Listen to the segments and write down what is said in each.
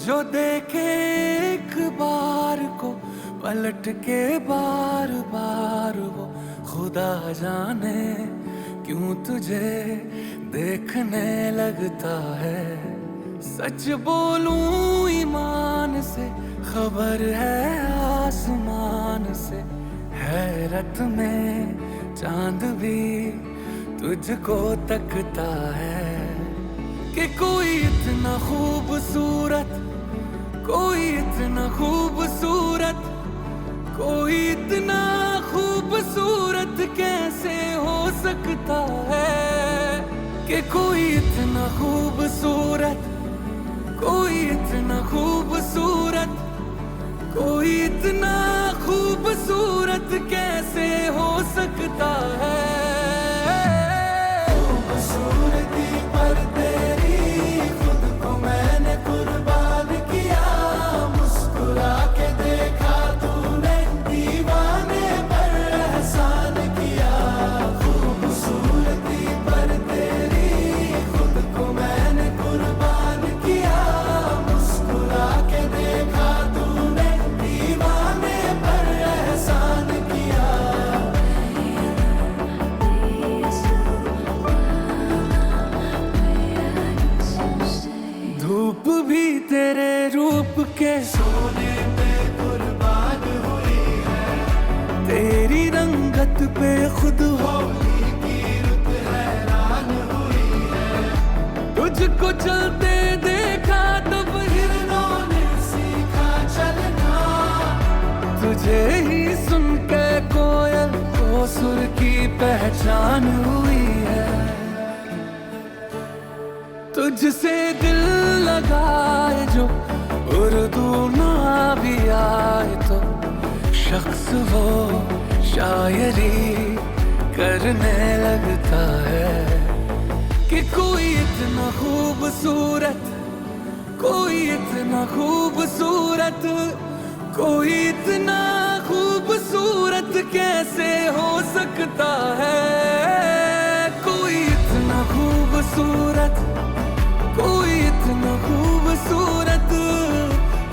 जो देखे एक बार को पलट के बार बार वो खुदा जाने क्यों तुझे देखने लगता है। सच बोलूं ईमान से खबर है आसमान से, हैरत में चांद भी तुझको तकता है कि कोई इतना खूबसूरत, कोई इतना खूबसूरत, कोई इतना खूबसूरत कैसे हो सकता है कि कोई इतना खूबसूरत, कोई इतना खूबसूरत, कोई इतना खूबसूरत कैसे हो सकता है। खूबसूरती पर तेरी खुद को मैंने कुर्बान किया, मुस्कुरा के देखा तूने दीवाने पर एहसान किया। खूबसूरती पर तेरी खुद को मैंने कुर्बान किया, मुस्कुरा के देखा तूने दीवाने पर एहसान किया। धूप भी तेरे रूप के सोने पे कुर्बान हुई है, तेरी रंगत पे खुद होली की रुत हैरान हुई है। तुझको चलते देखा तब हिरणों ने सीखा चलना, तुझे ही सुन के कोयल को सुर की पहचान हुई है। तुझसे दिल लगाए जो उर्दू ना भी आए तो शख्स वो शायरी करने लगता है कि कोई इतना खूबसूरत, कोई इतना खूबसूरत, कोई इतना खूबसूरत कैसे हो सकता है। कोई इतना खूबसूरत, कोई इतना खूबसूरत,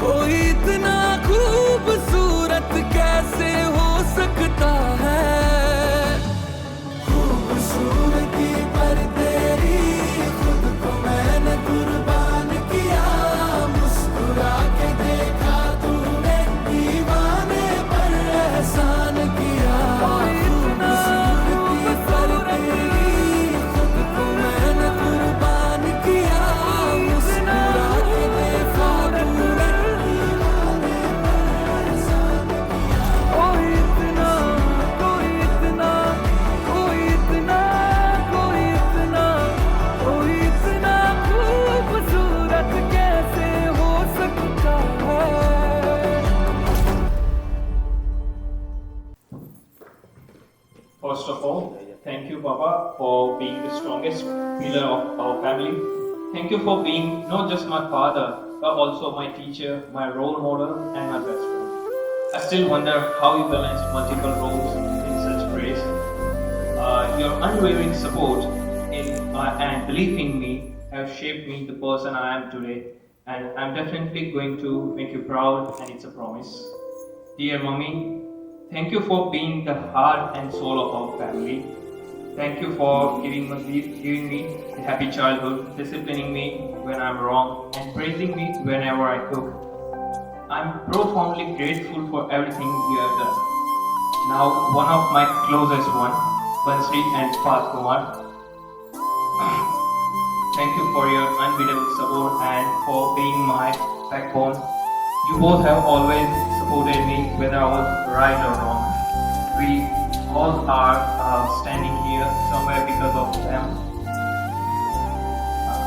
कोई इतना खूबसूरत कैसे हो सकता है। खूबसूरती पर तेरी खुद को मैंने कुर्बान किया, मुस्कुरा के देखा तूने दीवाने पर एहसान किया। खूबसूरती पर तेरी खुद को मैंने कुर्बान किया, मुस्कुरा के देखा तूने दीवाने पर एहसान किया। कोई इतना, कोई इतना, कोई इतना, कोई इतना, कोई इतना खूबसूरत कैसे हो सकता है। First of all, thank you, Papa, for being the strongest pillar of our family. Thank you for being not just my father, but also my teacher, my role model, and my best friend. I still wonder how you balance multiple roles in such grace. Your unwavering support and belief in me have shaped me the person I am today, and I'm definitely going to make you proud, and it's a promise. Dear Mommy, thank you for being the heart and soul of our family. Thank you for giving me a happy childhood, disciplining me when I'm wrong, and praising me whenever I cook. I'm profoundly grateful for everything you have done. Now, one of my closest one, Bansri and Fat Kumar. Thank you for your unbeatable support and for being my backbone. You both have always supported me whether I was right or wrong. We all are standing here somewhere because of them.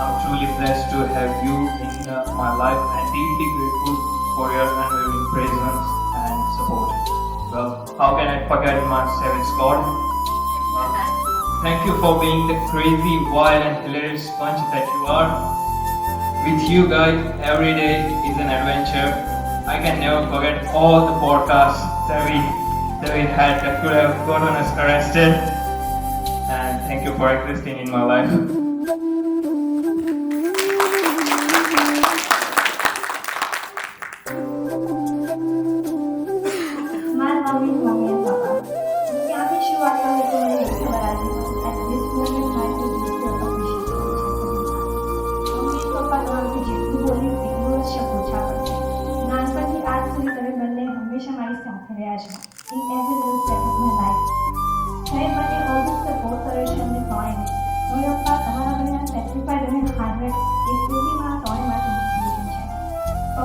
I'm truly blessed to have you in my life and deeply grateful for your unwavering presence and support. Well, how can I forget my seventh God? Thank you for being the crazy, wild and hilarious bunch that you are. With you guys, every day is an adventure. I can never forget all the podcasts that we had that could have gotten us arrested. And thank you for existing in my life.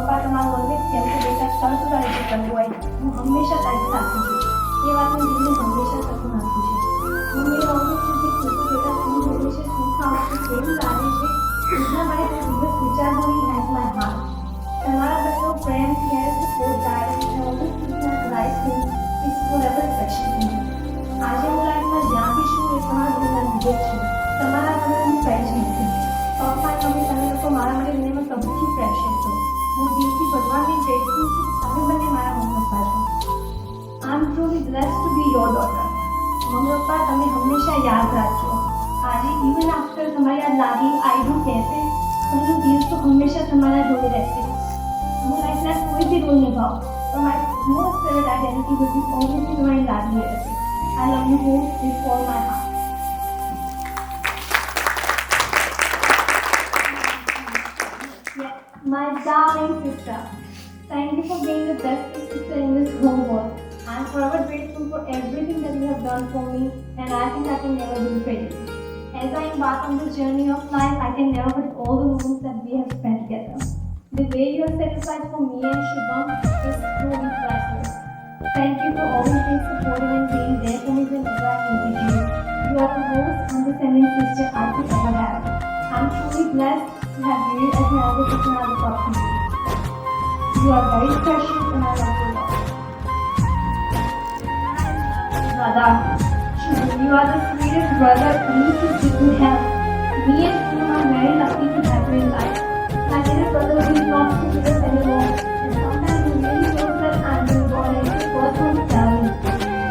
પપ્પા તમારું always કેમ કે બેટા ચાલ તો તારે જે કરવું હોય હું હંમેશા તારી સાથે છું એ વાતનું દિલને હંમેશા સકૂન આપ્યું છે મમ્મી ઓલવેઝ છે કે બેટા તું હંમેશા સુખ આવશે કેમ લાગે છે એટલા માટે તે દિવસ વિચારવું હેઝ માય હાર્ટ તમારા બધો પ્રેમ care support guidance and always keep my life is forever special to me આજે હું લાઈફમાં જ્યાં બી છું એ તમારા બધાના લીધે જ છું તમારા વગર હું કંઈ જ નથી પપ્પા મમ્મી તમે લોકો મારા માટે દુનિયામાં સૌથી પ્રેશિયસ છો હું દિલથી ભગવાનની ગ્રેટફુલ છું તમે બંને મારા મમ્મી પપ્પા છો I am truly blessed to be your daughter mummy papa તમે હંમેશા યાદ રાખજો આજે ઇવન આફ્ટર તમારી આ લાગી આઈ ડુ કહેશે તમારું દિલ તો હંમેશા તમારા જોડે રહેશે હું લાઈફના કોઈ બી રોલ નિભાવ તો મારી most favourite identity will be always તમારી લાગી રહેશે I love you both with all my heart My darling sister, thank you for being the best sister in this whole world. I am forever grateful for everything that you have done for me, and I think I can never do it. As I embark on this journey of life, I can never forget all the moments that we have spent together. The way you have sacrificed for me and Shubham is truly priceless. Thank you for always being supportive and being there for me whenever I needed you. You are the most understanding sister I could ever have. I am truly blessed to have you as my elder sister and I look up to you. You are very precious and I love you a lot. Brother, Shubham, you are the sweetest brother any sister could have. Me and Shubham are very lucky to have you in life. My little brother is not with us anymore, and sometimes he really knows that I'm doing God and his first one to tell me.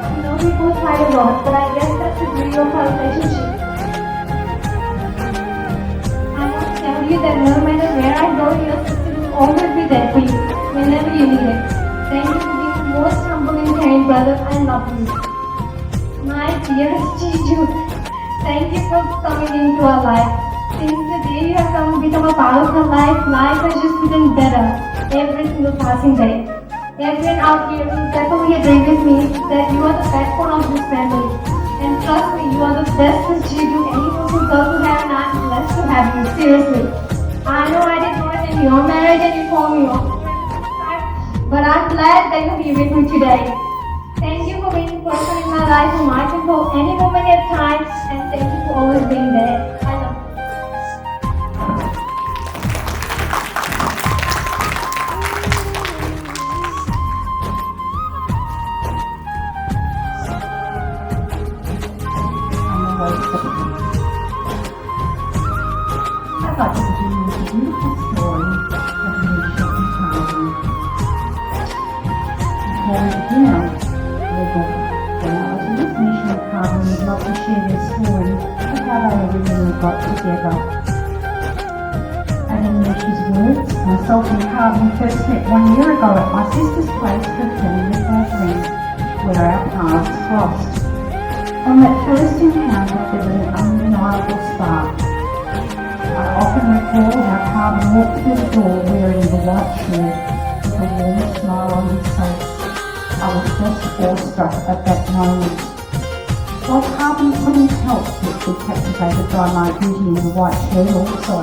I know we both fight a lot, but I guess that's the beauty of our relationship. I must tell you that no matter where I go, your sister will always be there for you whenever you need it. Thank you for being the most humble and caring brother. I love you. My dearest Chiju, thank you for coming into our life. Since the day you have come to become a part of our life, life has just been better every single passing day. Everyone out here will definitely agree with me that you are the backbone of this family. And trust me, you are the best Chiju anyone would love to have, and I'm blessed to have you. Seriously. I know I did not in your marriage and you call me off, but I'm glad that you're here with me today. Thank you for being the person in my life whom I can call any moment at time, and thank you for always being there. I love you. I'd like to begin with a beautiful story of Alicia and Carmen. Before we begin our level, when I was in this mission, Carmen would love to share their story of how they originally got together. And in Alicia's words, myself and Carmen first met 1 year ago at my sister's place for a family gathering, where our paths crossed. On that first encounter, there was an undeniable spark. I often recall how Carmen walked through the door wearing the white shirt with a warm smile on his face. I was just awestruck at that moment. While Carmen couldn't help but be captivated by my beauty in the white shirt also,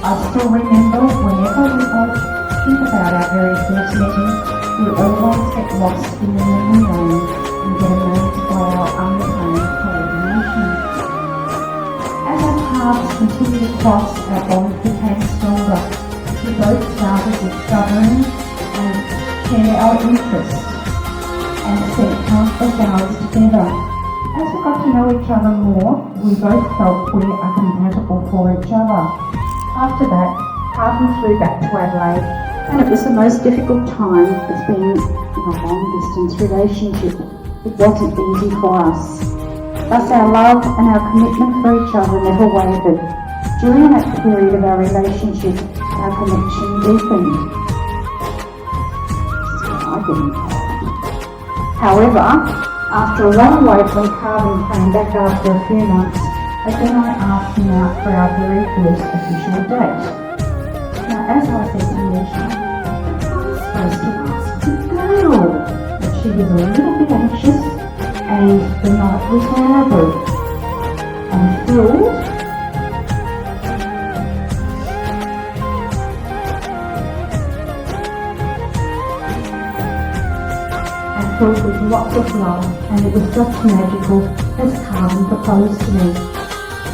I still remember whenever we both think about our very first meeting, we always get lost in the memory lane and get amazed by our unplanned coordination. As our paths continued to cross, our bond became stronger. We both started discovering and share our interests and spent countless hours together. As we got to know each other more, we both felt we are compatible for each other. After that, Carmen flew back to Adelaide, and it was the most difficult time as being in a long-distance relationship. It wasn't easy for us. Thus our love and our commitment for each other never wavered. During that period of our relationship, our connection deepened. However, after a long wait when Carmen came back after a few months, again I asked him out for our very first official date. Now as I said to Alicia, I was supposed to ask the girl, but she was a little bit anxious and the night was horrible. I'm thrilled. filled with lots of love, and it was just magical as Carmen proposed to me.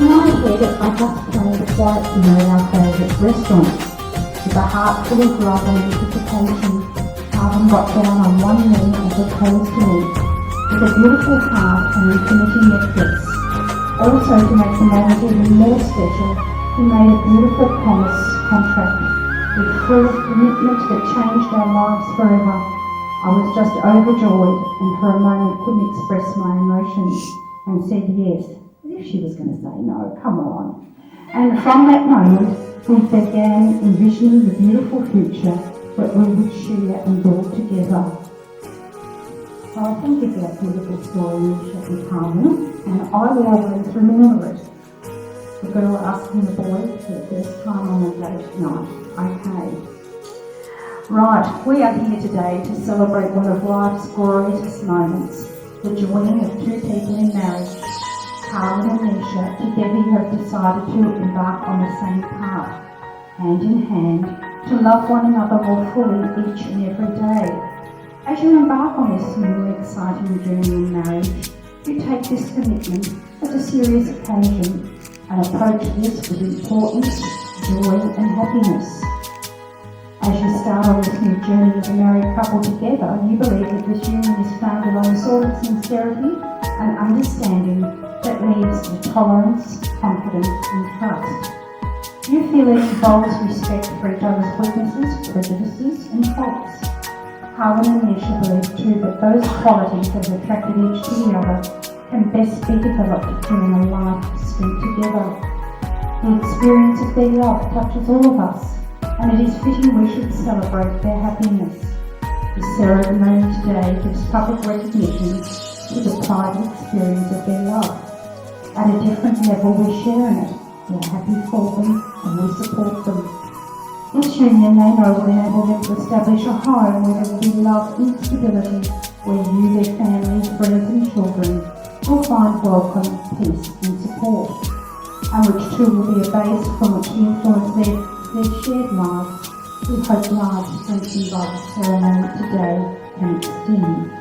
In my head, I just planned a quiet dinner at our favourite restaurant. With a heart full of love and anticipation, Carmen got down on one knee and proposed to me, with a beautiful heart and infinity necklace. Also, to make the moment even more special, he made a beautiful promise contract with full commitment that changed our lives forever. I was just overjoyed and for a moment couldn't express my emotions and said yes, as if she was going to say no, come on. And from that moment, we began envisioning the beautiful future that we would share and build together. So I thank you for that beautiful story, Misha and Carmen, and I will always remember it. The girl asking the boy for the first time on the date night. Okay. Right, we are here today to celebrate one of life's greatest moments, the joining of two people in marriage. Carmen and Misha together have decided to embark on the same path, hand in hand, to love one another more fully each and every day. As you embark on this new and exciting journey in marriage, you take this commitment as a serious occasion and approach this with importance, joy and happiness. As you start on this new journey as a married couple together, you believe that this union is founded on the sort of sincerity and understanding that leads to tolerance, confidence and trust. You feel it involves respect for each other's weaknesses, prejudices and faults. Carmen and Misha believe too that those qualities that have attracted each to the other can best be developed during a life spent together. The experience of their love touches all of us, and it is fitting we should celebrate their happiness. The ceremony today gives public recognition to the private experience of their love. At a different level we share in it. We are happy for them and we support them. This union, they know, will enable them to establish a home where there will be love and stability, where you, their families, friends and children will find welcome, peace and support, and which too will be a base from which to influence their shared lives. We hope lives strengthened by the ceremony today can extend.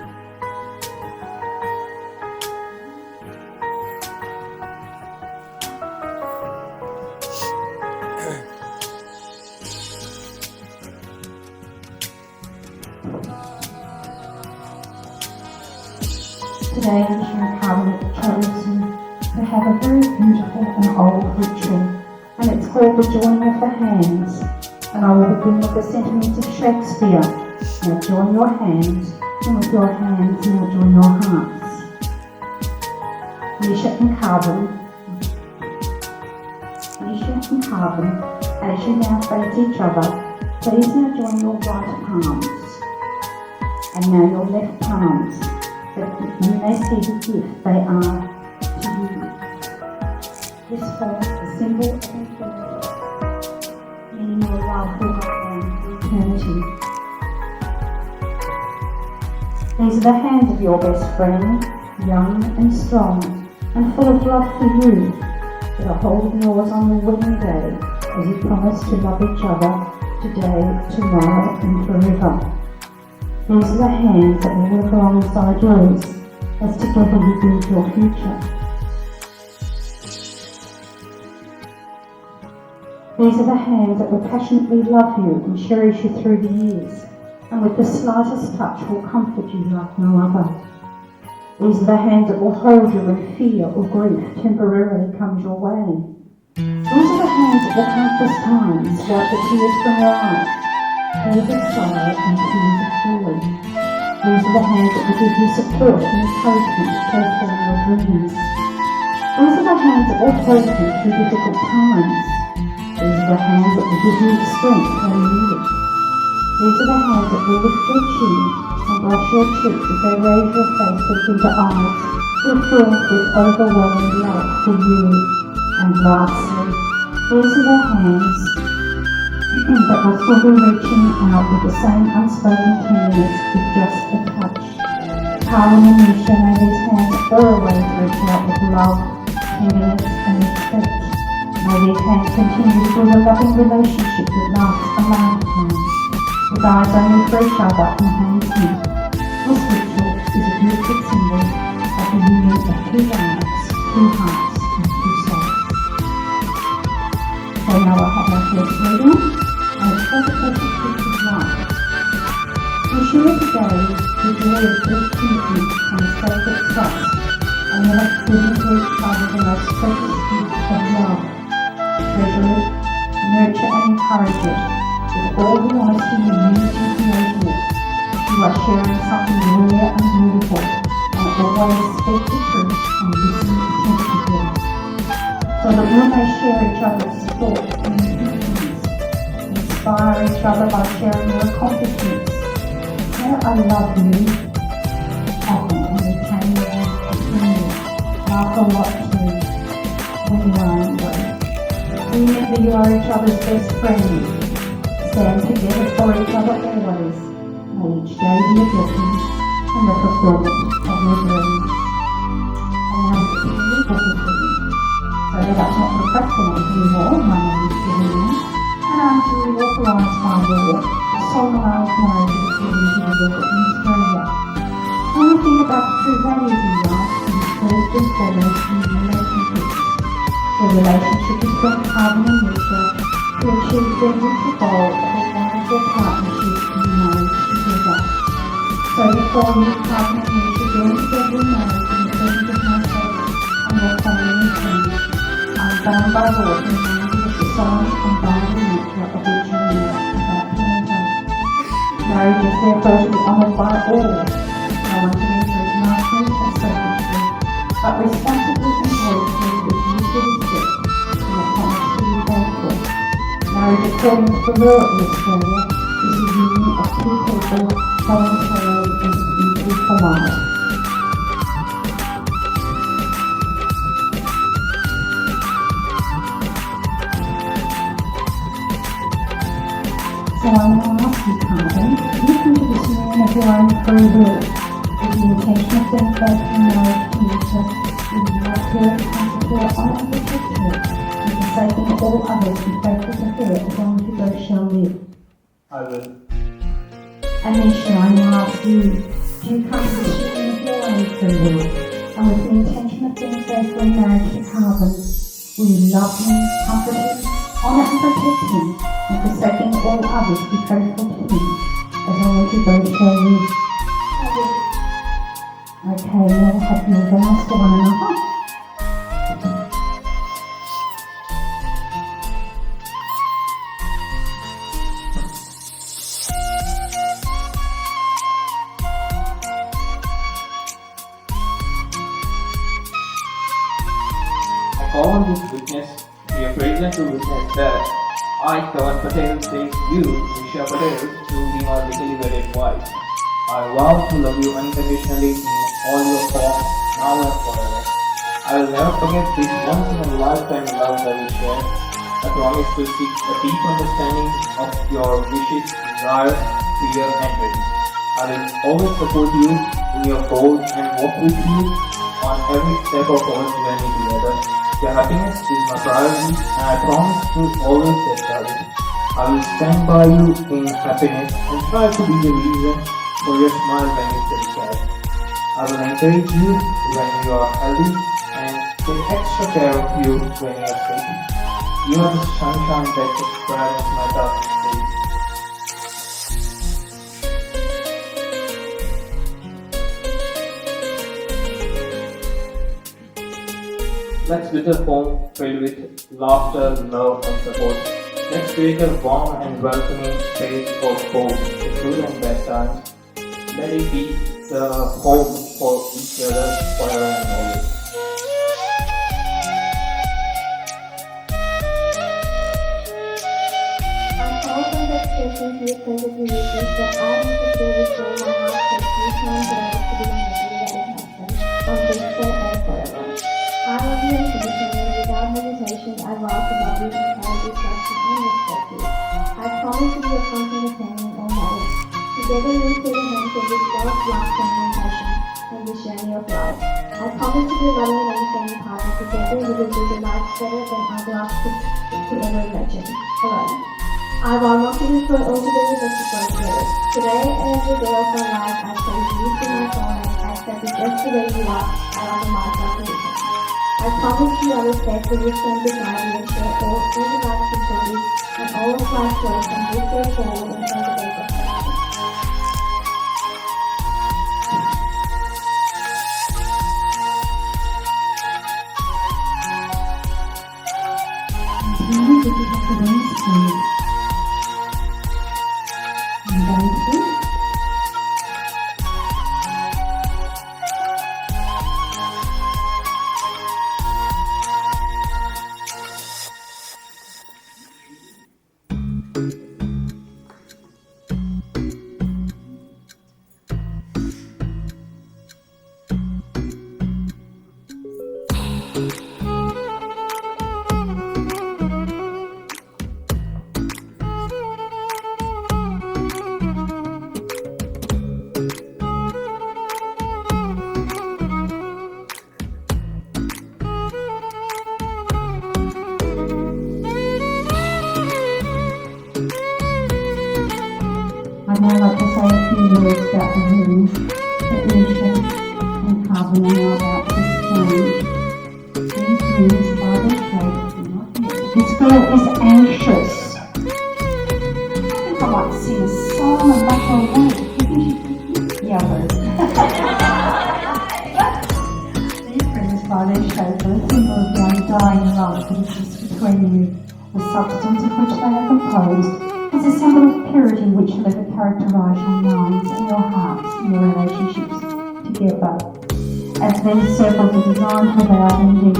Today, Misha and Carmen have chosen to have a very beautiful and old ritual, and it's called the joining of the hands. And I will begin with the sentiments of Shakespeare. Now join your hands, and with your hands now join your hearts. Misha and Carmen, as you now face each other, please now join your right palms, and now your left palms, that you may see the gift they are to you. This forms a symbol of infinity, meaning your love will go on to eternity. These are the hands of your best friend, young and strong, and full of love for you, that are holding yours on your wedding day, as you promise to love each other today, tomorrow, and forever. These are the hands that will work alongside yours, as together you build your future. These are the hands that will passionately love you and cherish you through the years, and with the slightest touch will comfort you like no other. These are the hands that will hold you when fear or grief temporarily comes your way. These are the hands that will countless times wipe the tears from your eyes, tears of sorrow and tears of joy. These are the hands that will give you support and encouragement to fulfill your dreams. These are the hands that will hold you through difficult times. These are the hands that will give you strength when you need it. These are the hands that will lift your chin and brush your cheek as they raise your face to into eyes filled with overwhelming love for you. And lastly, these are the hands that will still be reaching out with the same unspoken tenderness with just a touch. Carmen and Misha, may these hands always reach out with love, tenderness and respect. May these hands continue to build a loving relationship that lasts a lifetime, with eyes only for each other and hands met. This ritual 2 lives, 2 hearts, and 2 souls. So now I have my first reading, and it's dedicated to his life. We share today the joy of deep commitment and sacred trust, and we have given to each other the most precious gift of love. Treasure it, nurture and encourage it, with all the honesty and unity creating it. You are sharing something rare and beautiful, and always speak the truth and listen attentively, so that we may share each other's thoughts and intentions, inspire each other by sharing your accomplishments. Say, I love you, often, and retain your opinion, laugh a lot too, when you are angry. Remember you are each other's best friends. Stand together for each other always. May each day be a blessing and the fulfillment of your dreams. And now it's a legal decision. So let us not procrastinate anymore. My name is Vivian, and I'm duly authorised by law to solemnise marriage with individual in Australia. When we think about true values in life, it is first and foremost in relationships. The relationship is from carbon and nature to achieve their mutual goal of a wonderful partnership in marriage together. So before you carbon and nature join together in marriage in the presence of myself and your family and friends, I am bound by law to remind you of the solemn and binding nature of which you are about to enter. Marriage is therefore to be honoured by all. No one can enter it nicely or selfishly, but responsibly and gracefully with mutual respect and a promise to be faithful. Marriage according to the law in Australia is a union of two people voluntarily entered into for life. So I now ask you, Carbon, you come to this union of your own free will, with the intention of being faithful in marriage to each other, in love her and to her honour and protect her, and forsaking all others, be faithful to her as long as you both shall live. I will. Anisha, I now ask you, do you come to this union of your own free will, and with the intention of being faithful in marriage to Carbon, will you love him, comfort him, honour and protect him, and forsaking all others, be faithful to him, as long as you both shall live? Okay, now have your vows to one another. I call on this witness, we are present to witness that I, Kavan Patel, take you, Nisha Patel, to be my legally wedded wife. I vow to love you unconditionally in all your forms, now and forever. I will never forget this once in a lifetime love that we share. I promise to seek a deep understanding of your wishes, desires, fear, and dreams. I will always support you in your goals and walk with you on every step of our journey together. Your happiness is my priority, and I promise to always safeguard it. I will stand by you in happiness and try to be the reason for your smile when you feel sad. I will encourage you when you are healthy and take extra care of you when you are sick. You are the sunshine that brightens my darkest days. Let's build a home filled with laughter, love, and support. Let's create a warm and welcoming space for both the good and bad times. Let it be the home for each other forever and always. I hope in that station he attended the meetings that I am to say before my heart has returned there to be my wedding husband, unfaithful and forever. I love you unconditionally, without hesitation. I vow to love you, encourage you, trust you, and respect you. I promise to be a constant companion in all matters. Together we take the hands of this love, laughter, and compassion in this journey of life. I promise to be a loving and understanding partner. Together we will do the life better than either of us could ever imagine. Alone. I vow not to be put altogether just to fight together. Today and every day of my life, I praise you to my God and I accept you just the way you are. I our Martha Creation. I promise you I will faithfully stand beside you and share all the life stories and all of life's lessons with their forward and cultivate their family. Really good to have the wings clear. And down through. I'd now like to say a few words about the rooms that Nisha and Carmen are now about to exchange. These rooms are their shape. This girl is anxious. I think I might sing a song and make her wait. Yeah, these rooms by their shape are a symbol of the undying love that exists between you. The substance of which they are composed is a symbol of purity which will ever characterise your minds and your hearts and your relationships together. As these circles are designed without ending,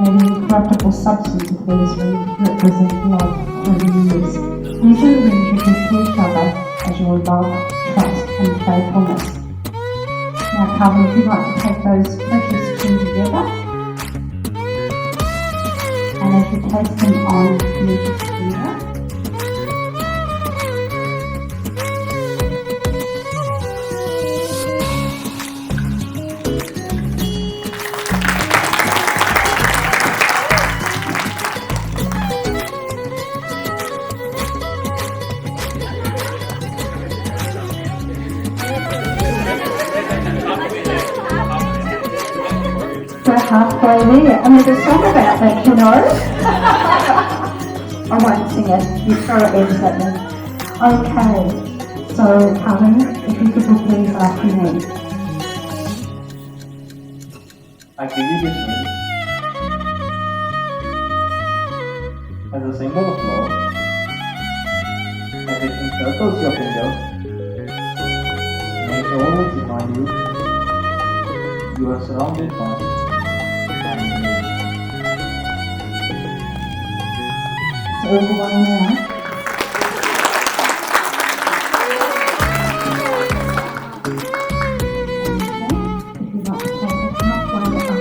may the incorruptible substance of these rings represent love through the years. These are the rings you give to each other as your love, trust and faithfulness. Now, Carmen, if you'd like to take those precious two together, and as you place them on Nisha's finger, we're halfway there. And there's a song about that, you know. I won't sing it. You throw it in at me. Okay. So, Carmen, if you could please after me. I give you this ring as a symbol of love, as it encircles your finger. May it always remind you you are surrounded by family. So everyone now. If you'd like to take it halfway up.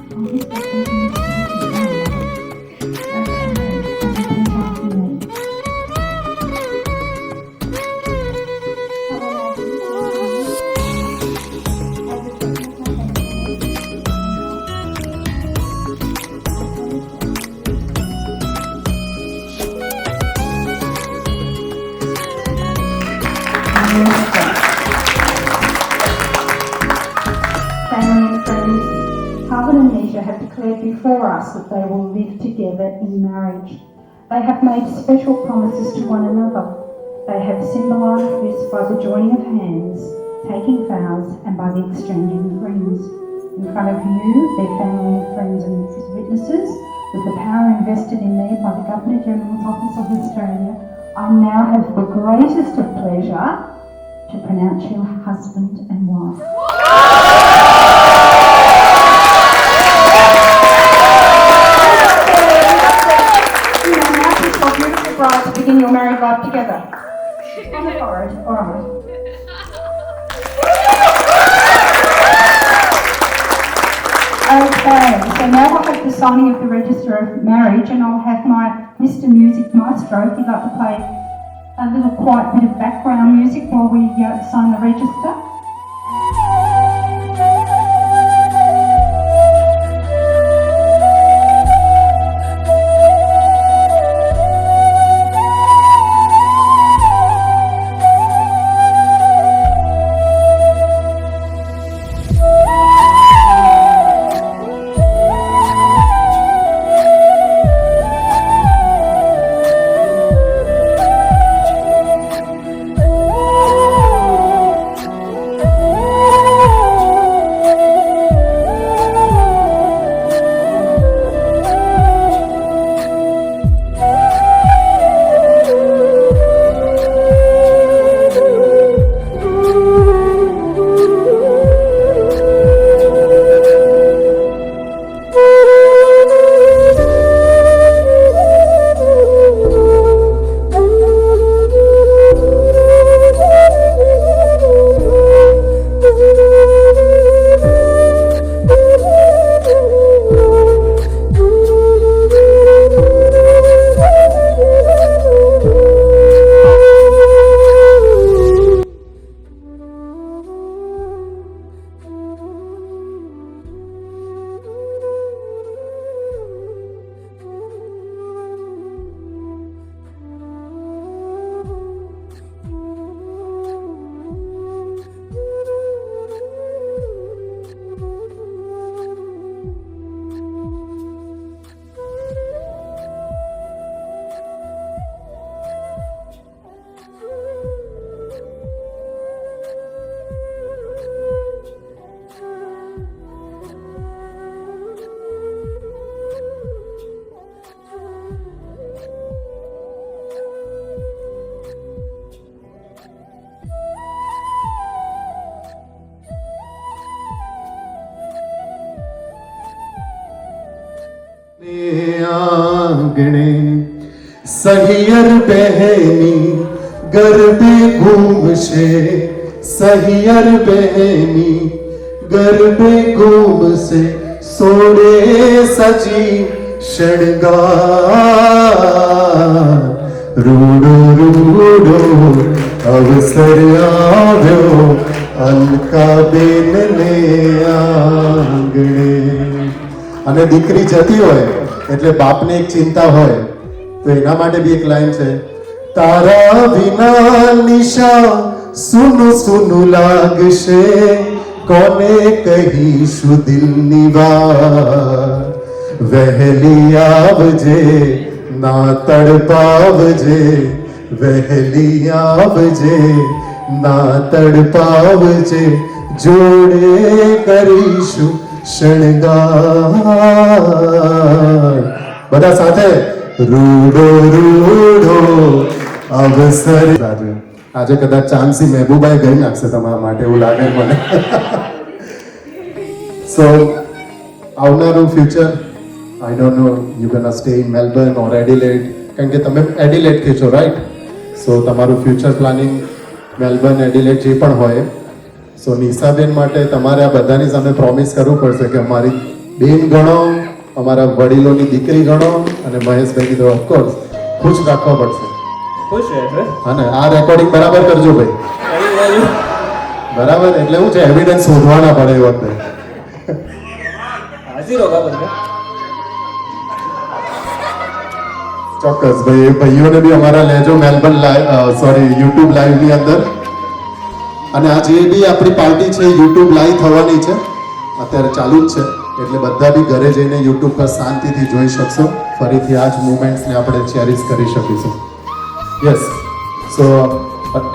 Oh, this is Family and friends, Carmen and Nisha have declared before us that they will live together in marriage. They have made special promises to one another. They have symbolised this by the joining of hands, taking vows, and by the exchanging of rings. In front of you, their family and friends and witnesses, with the power invested in me by the Governor-General's Office of Australia, I now have the greatest of pleasure to pronounce you husband and wife. You may now kiss your beautiful bride to begin your married life together. On the forehead, all right. Okay, so now I'll have the signing of the Register of Marriage, and I'll have my Mr. Music Maestro, if you'd like to play a little quiet bit of background music while we sign the register. પહેની ગરબે ઘૂમશે, Sahiyar પહેની ગરબે ઘૂમશે, સોળે સજી શણગાર. રૂડો રૂડો અવસર આવ્યો અલકાબેનને આંગણે. અને દીકરી જતી હોય એટલે બાપને એક ચિંતા હોય, તો એના માટે બી એક લાઈન છે, તારા વિના નિશા સુનું સુનું લાગશે, કોને કહીશું દિલની વાત. વહેલી આવજે ના તડપાવજે, વહેલી આવજે ના તડપાવજે, જોડે કરીશું શણગાર. બધા સાથે રૂડો રૂડો અવસર. આજે કદાચ ચાંદસી મહેબૂબાઈ ગઈ નાખશે તમારા માટે, એવું લાગે મને. સો આવનારું future, I don't know you can stay in Melbourne or Adelaide, કારણ કે તમે એડિલેડ થી છો, રાઈટ? સો તમારું ફ્યુચર પ્લાનિંગ મેલબર્ન, એડિલેડ જે પણ હોય, સો નિશાબેન માટે તમારે આ બધાની સામે પ્રોમિસ કરવું પડશે કે અમારી બેન ગણો, અમારા વડીલોની દીકરી ગણો, અને મહેશભાઈની તો ઓફકોર્સ ખુશ રાખવા પડશે. ખુશ રહેશે. હા ને, આ રેકોર્ડિંગ બરાબર કરજો ભાઈ. બરાબર, એટલે શું છે, એવિડન્સ શોધવાના પડે એ વખતે. હાજર હોગા બધા. ચોક્કસ ભાઈ, એ ભાઈઓને બી અમારા લેજો મેલબર્ન સોરી યુટ્યુબ લાઈવ ની અંદર. અને આ જે બી આપણી પાર્ટી છે યુટ્યુબ લાઈવ થવાની છે, અત્યારે ચાલુ જ છે, એટલે બધા બી ઘરે જઈને યુટ્યુબ પર શાંતિથી જોઈ શકશો. ફરીથી આ જ મુમેન્ટ્સને આપણે ચેરિશ કરી શકીશું. યસ, સો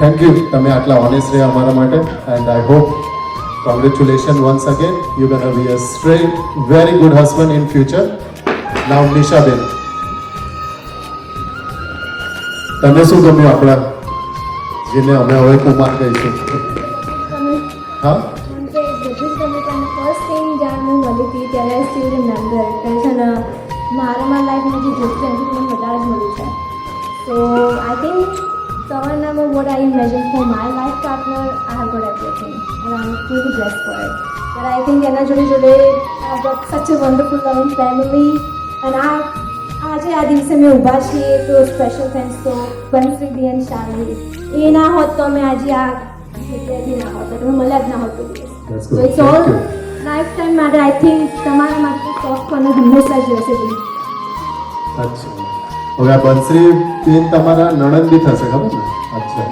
થેન્ક યુ, તમે આટલા ઓનેસ્ટ રહ્યા અમારા માટે. And I hope, congratulation once again, you gonna be a straight very good husband in future. Now નિશાબેન, તમે શું ગમ્યું આપણા, જેને અમે હવે કુમાર કહીશું? હા, ફર્સ્ટ ટાઈમ જ્યારે હું મળી હતી ત્યારે આઈ સ્ટીલ રિમેમ્બર કે છે ને મારામાં લાઈફમાં જે જોતું એનાથી મને વધારે જ મળ્યું છે. સો આઈ થિંક સવારનામાં what I imagine for my life partner I have got everything and I am really blessed for it. But I think એના જોડે જોડે આઈ ગોટ સચ અ વન્ડરફુલ લવિંગ ફેમિલી. અને આજે આ દિવસે મેં ઊભા છીએ તો સ્પેશિયલ થેન્ક્સ તો બંસીબી એન્ડ શાલિની. એ ના હોત તો અમે આજે આ જગ્યાએથી ના હોત, તમે મળ્યા જ ના હોત. That's So good. it's all lifetime માટે આઈ થિંક તમારા માટે સોફ્ટ કોર્નર હંમેશા જ રહેશે. અચ્છા, હવે આ બંસરી બેન તમારા નણંદ બી થશે, ખબર ને? અચ્છા,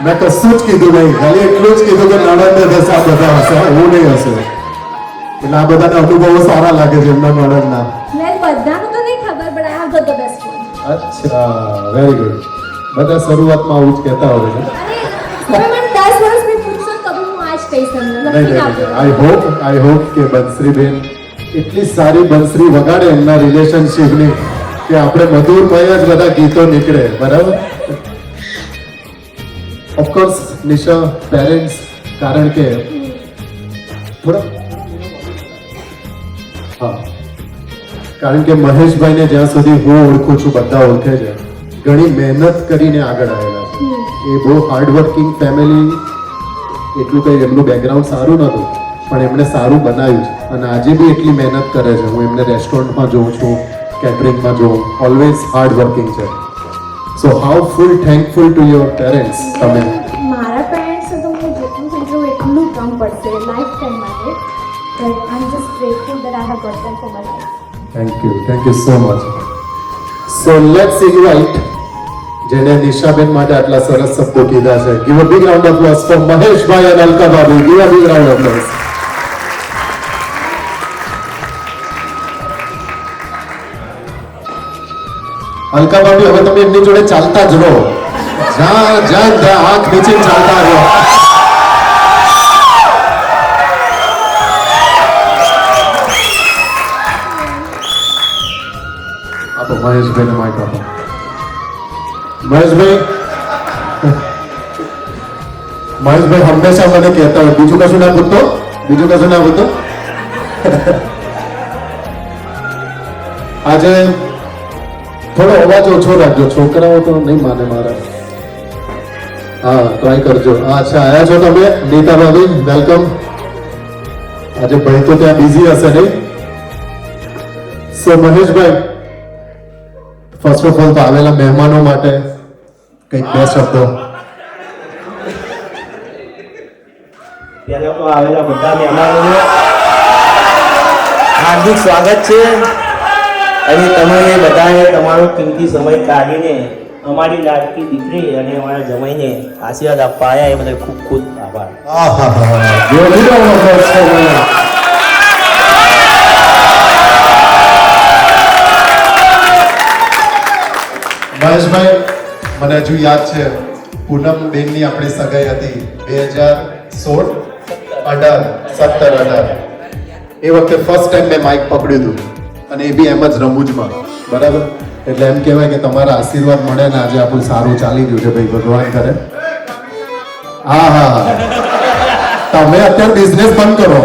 મેં કશું જ કીધું નહીં, ખાલી એટલું જ કીધું કે નણંદ થશે. આ બધા હશે, એવું નહીં હશે. એટલે આ બધાને અનુભવો સારા લાગે છે એમના નણંદના. મેં બધાનું તો નહીં ખબર, but I have got the best one. અચ્છા, વેરી ગુડ. બધા શરૂઆતમાં આવું જ કહેતા હોય છે. અને તમે મને 10 વર્ષની પૂછશો તો હું આ જ કહીશ તમને. નહીં, આઈ હોપ કે બંસરીબેન એટલી સારી બંસરી વગાડે એમના રિલેશનશિપની કે આપણે મધુરમય જ બધા ગીતો નીકળે. બરાબર? ઓફકોર્સ નિશા, પેરેન્ટ્સ, કારણ કે થોડા હા, કારણ કે મહેશભાઈને જ્યાં સુધી હું ઓળખું છું, બધા ઓળખે છે, ઘણી મહેનત કરીને આગળ આવેલા છે. એ બહુ હાર્ડવર્કિંગ ફેમિલી, એટલું કંઈ એમનું બેકગ્રાઉન્ડ સારું નહોતું, પણ એમણે સારું બનાવ્યું છે. અને આજે બી એટલી મહેનત કરે છે. હું એમને રેસ્ટોરન્ટમાં જોઉં છું, કેટરિંગમાં જોઉં, ઓલવેઝ હાર્ડ વર્કિંગ છે. So how full thankful to your parents તમે? મારા પેરેન્ટ્સને તો હું જેટલું સમજવું એટલું કમ પડશે લાઈફ ટાઈમ માટે. But I am just grateful that I have got them for my life. Thank you so much. So let's invite જેને નિશાબેન માટે આટલા સરસ શબ્દો કીધા છે. Give a big round of applause for મહેશભાઈ અને અલકા ભાભી. Give a big round of applause. Alka ભાભી, હવે તમે એમની જોડે ચાલતા જ રહો, જ્યાં જ્યાં ત્યાં આંખ નીચે ચાલતા રહો. આપો મહેશભાઈને માઇક આપો. મહેશભાઈ હંમેશા મને કહેતા હોય, બીજું કશું ના પૂછતો, બીજું કશું ના પૂછતો. આજે થોડો અવાજ ઓછો રાખજો, છોકરાઓ તો નહીં માને મારા. હા, ટ્રાય કરજો. અચ્છા, આયા છો તમે? નીતા ભાભી, વેલકમ. આજે ભાઈ તો ત્યાં બિઝી હશે નહીં? સો મહેશભાઈ, ફર્સ્ટ ઓફ ઓલ તો આવેલા મહેમાનો માટે કંઈક બે શબ્દો. પહેલા તો આવેલા બધા મહેમાનોને હાર્દિક સ્વાગત છે અને તમે બધાએ તમારો કિંમતી સમય કાઢીને અમારી લાડકી દીકરી અને અમારા જમાઈને આશીર્વાદ આપવા આવ્યા એ બદલ ખૂબ ખૂબ આભાર. આહાહા, જોરદાર અવાજ છે મને. મહેશભાઈ, મને હજુ યાદ છે પૂનમ બેનની આપણી સગાઈ હતી 2016, 17-18. એ વખતે ફર્સ્ટ ટાઈમ મેં માઇક પકડ્યું હતું અને એ બી એમ જ રમૂજમાં, બરાબર. એટલે એમ કહેવાય કે તમારા આશીર્વાદ મળે ને આજે આપણું સારું ચાલી ગયું છે ભાઈ, ભગવાન કરે. હા હા, તમે અત્યારે બિઝનેસ બંધ કરો.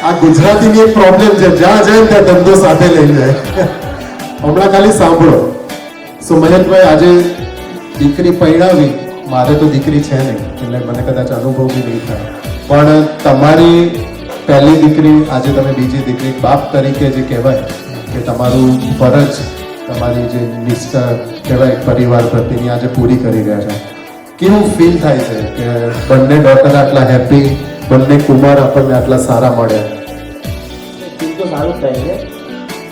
આ ગુજરાતીની એક પ્રોબ્લેમ છે, જ્યાં જાય ને ત્યાં ધંધો સાથે લઈ જાય. હમણાં ખાલી સાંભળો. સો મહેશભાઈ, આજે દીકરી પરણાવી, મારે તો દીકરી છે નહીં એટલે મને કદાચ અનુભવ બી નહીં થાય, પણ તમારી પહેલી દીકરી, આજે તમે બીજી દીકરી, બાપ તરીકે જે કહેવાય કે તમારું ફરજ, તમારી જે નિષ્ઠા કહેવાય પરિવાર પ્રત્યેની આજે પૂરી કરી રહ્યા છે. કેવું ફીલ થાય છે કે બંને ડોટર આટલા હેપી, બંને કુમાર આપણને આટલા સારા મળ્યા? ખૂબ તો સારું થાય છે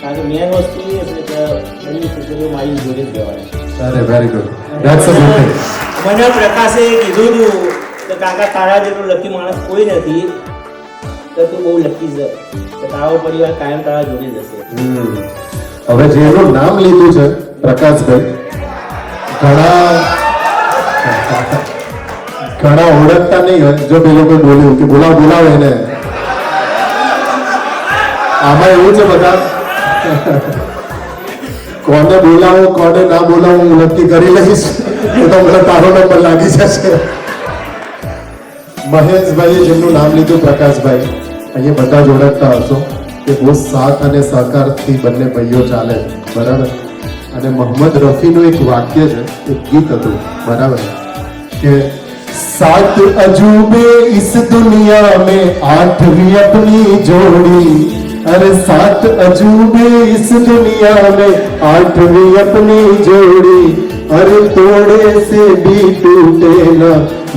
કારણ કે મેન વસ્તુ એ છે કે બંને છોકરીઓ મારી જોડે જ રહેવાય. અરે very good, that's a good thing. મને પ્રકાશે કીધું હતું કે કાકા તારા જેટલો લકી માણસ કોઈ નથી, તો તું બહુ લકી છે, તો તારો પરિવાર કાયમ તારા જોડે જ હશે. હવે જેનું નામ લીધું છે પ્રકાશભાઈ, ઘણા ઓળખતા નહીં હોય. જો પેલો કોઈ બોલ્યું કે બોલાવ એને, આમાં એવું છે બધા કોને બોલાવો કોને ના બોલાવો હું નક્કી કરી લઈશ, એ તો મને તારો નંબર લાગી જશે. મહેશભાઈએ જેમનું નામ લીધું પ્રકાશભાઈ, અહીંયા બધા જ ઓળખતા હશો કે બહુ સાથ અને સહકારથી બંને ભાઈઓ ચાલે, બરાબર. અને મોહમ્મદ રફીનું એક વાક્ય છે, એક ગીત હતું, બરાબર, કે सात अजूबे इस दुनिया में आठवीं अपनी जोड़ी, अरे सात अजूबे इस दुनिया में आठवीं अपनी जोड़ी, अरे तोड़े से भी टूटे ना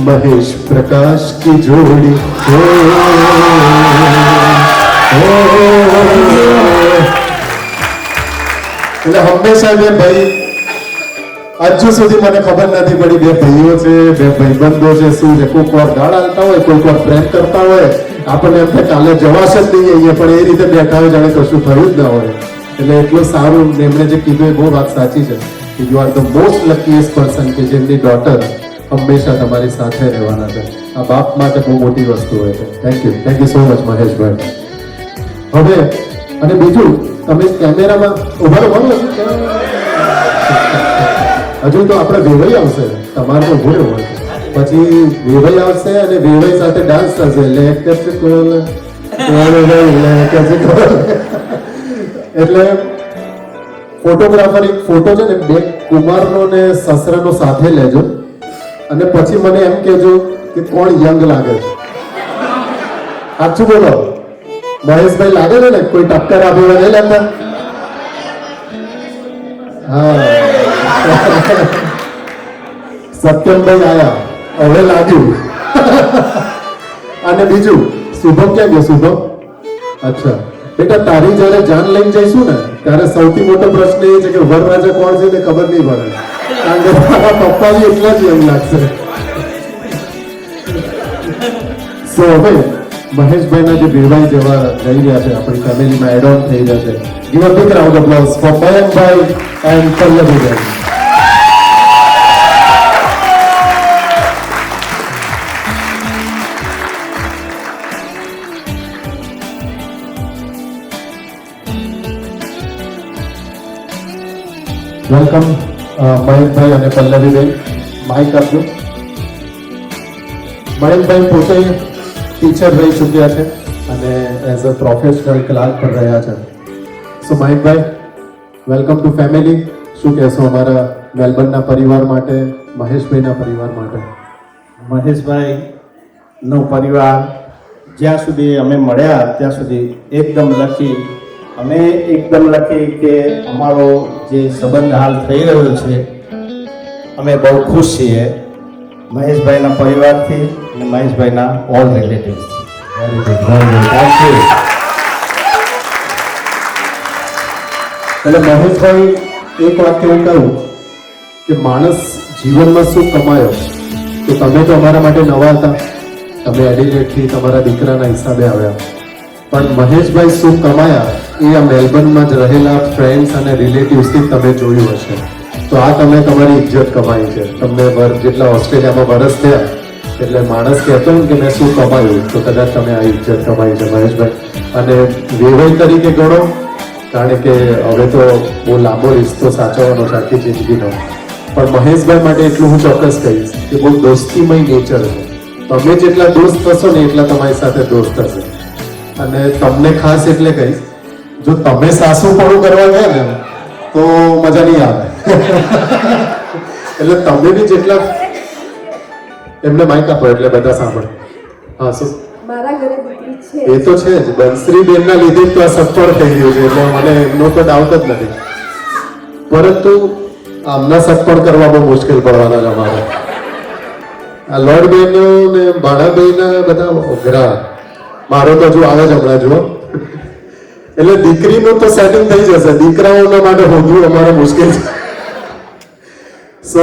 महेश प्रकाश की जोड़ी. એટલે હંમેશા મેં ભાઈ, હજુ સુધી મને ખબર નથી પડી બે ભાઈઓ છે, બે ભાઈબંધો છે, શું છે. કોઈક વાર ગાળ આવતા હોય, કોઈક વાર પ્રેમ કરતા હોય, આપણને એમ થાય કાલે જવાશે જ નહીં અહીંયા, પણ એ રીતે બેઠા હોય જાણે કશું થયું જ ના હોય. એટલે એટલું સારું, એમણે જે કીધું એ બહુ વાત સાચી છે કે you are the most luckiest person કે જેમની ડોટર હંમેશા તમારી સાથે રહેવાના છે. આ બાપ માટે બહુ મોટી વસ્તુ હોય છે. થેન્ક યુ સો મચ મહેશભાઈ. હવે અને બીજું, તમે કેમેરામાં ઉભા રહો, હજુ તો આપણે વેવાઈ આવશે, તમારે તો ઉભું રહેવું હોય, પછી વેવાઈ આવશે અને વેવાઈ સાથે ડાન્સ થશે. એટલે ફોટોગ્રાફર એક ફોટો છે ને, બે કુમારનો ને સસરાનો સાથે લેજો અને પછી મને એમ કહેજો કે કોણ યંગ લાગે છે. સાચું બોલો મહેશભાઈ, લાગે છે ને કોઈ ટક્કર આપી નહીં લાગતા? હા, સત્યમભાઈ આયા, હવે લાગ્યું. અને બીજું શુભમ ક્યાં ગયો? શુભમ, અચ્છા બેટા, તારી જયારે જાન લઈને જઈશું ને ત્યારે સૌથી મોટો પ્રશ્ન એ છે કે વરરાજા કોણ છે તે ખબર નહીં પડે, કારણ કે તારા પપ્પા બી એટલા જ એમ લાગશે. સો હવે મહેશભાઈના જે વેવાઈ જવા જઈ રહ્યા છે, આપણી ફેમિલીમાં એડ ઓન થઈ રહ્યા છે. Give a big round of applause for મયંકભાઈ એન્ડ પલ્લવીબેન. વેલકમ મયંકભાઈ અને પલ્લવીબેન, માઇક આપજો. મયંકભાઈ પોતે ટીચર રહી ચૂક્યા છે અને એઝ અ પ્રોફેશનલ ક્લાર્ક પણ રહ્યા છે. સો મયંકભાઈ, વેલકમ ટુ ફેમિલી. શું કહેશો અમારા મેલબર્નના પરિવાર માટે, મહેશભાઈના પરિવાર માટે? મહેશભાઈનો પરિવાર જ્યાં સુધી અમે મળ્યા ત્યાં સુધી એકદમ લકી. અમે એકદમ લકી કે અમારો જે સંબંધ હાલ થઈ રહ્યો છે અમે બહુ ખુશ છીએ મહેશભાઈના પરિવારથી અને મહેશભાઈના ઓલ રિલેટિવ્સથી. Very good, very good, thank you. એટલે મહેશભાઈ, એક વાક્ય હું કહું કે માણસ જીવનમાં શું કમાયો, તો તમે તો અમારા માટે નવા હતા, તમે એડિલેટથી તમારા દીકરાના હિસાબે આવ્યા, પણ મહેશભાઈ શું કમાયા એ આ મેલબર્નમાં જ રહેલા ફ્રેન્ડ્સ અને રિલેટિવ્સથી તમે જોયું હશે. તો આ તમે તમારી ઇજ્જત કમાઈ છે. તમને જેટલા ઓસ્ટ્રેલિયામાં વરસ થયા એટલે માણસ કહેતો ને કે મેં શું કમાયું, તો કદાચ તમે આ ઇજ્જત કમાઈ છે મહેશભાઈ. અને વેવાઈ તરીકે ગણો, કારણ કે હવે તો બહુ લાંબો રિશ્તો સાચવવાનો છે આખી જિંદગીનો, પણ મહેશભાઈ માટે એટલું હું ચોક્કસ કહીશ કે બહુ દોસ્તીમય નેચર છે. તમે જેટલા દોસ્ત થશો ને એટલા તમારી સાથે દોસ્ત થશે. અને તમને ખાસ એટલે કહીશ, જો તમે સાસુપણું કરવા ગયા ને તો મજા નહીં આવે. એટલે તમે બી જેટલા, એમને માઇક આપો એટલે બધા સાંભળે. હા, શું? મારા ઘરે દીકરી છે. એ તો છે જ, બંસરીબેનના લીધે જ તો આ સફળ થઈ ગયું છે, એટલે મને એમનો તો ડાઉટ જ નથી. પરંતુ આમના સફળ કરવા બહુ મુશ્કેલ પડવાના છે અમારે. આ લોર્ડબેનો ને ભાણાભાઈના બધા ઓઘરા, મારો તો હજુ આવે જ હમણાં જુઓ. એટલે દીકરીનું તો સેટિંગ થઈ જશે, દીકરાઓના માટે હોદવું અમારે મુશ્કેલ છે. સો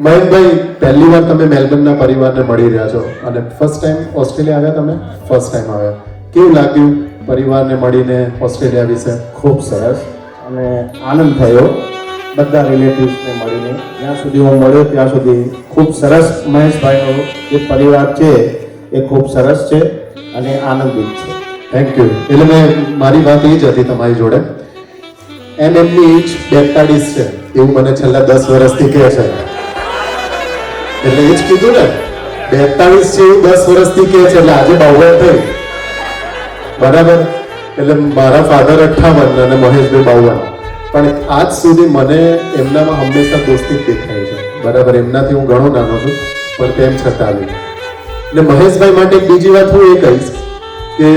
મહેશભાઈ, પહેલી વાર તમે મેલબર્નના પરિવારને મળી રહ્યા છો અને ફર્સ્ટ ટાઈમ ઓસ્ટ્રેલિયા આવ્યા. તમે ફર્સ્ટ ટાઈમ આવ્યા, કેવું લાગ્યું પરિવારને મળીને ઓસ્ટ્રેલિયા વિશે? ખૂબ સરસ અને આનંદ થયો બધા રિલેટિવ્સને મળીને. જ્યાં સુધી હું મળ્યો ત્યાં સુધી ખૂબ સરસ. મહેશભાઈનો જે પરિવાર છે એ ખૂબ સરસ છે અને આનંદિત છે. Thank you. એટલે મારી વાત એ જ હતી તમારી જોડે. એમની એજ 42 છે એવું મને છેલ્લા 10 વર્ષથી કહે છે. એટલે એ જ કીધું ને, 42 છે એવું 10 વર્ષથી કહે છે, એટલે આજે 52 થઈ, બરાબર. એટલે મારા ફાધર 58 અને મહેશભાઈ 52, પણ આજ સુધી મને એમનામાં હંમેશા દોસ્તી જ દેખાય છે, બરાબર. એમનાથી હું ઘણો નાનો છું, પણ તેમ છતાં બી. એટલે મહેશભાઈ માટે એક બીજી વાત હું એ કહીશ કે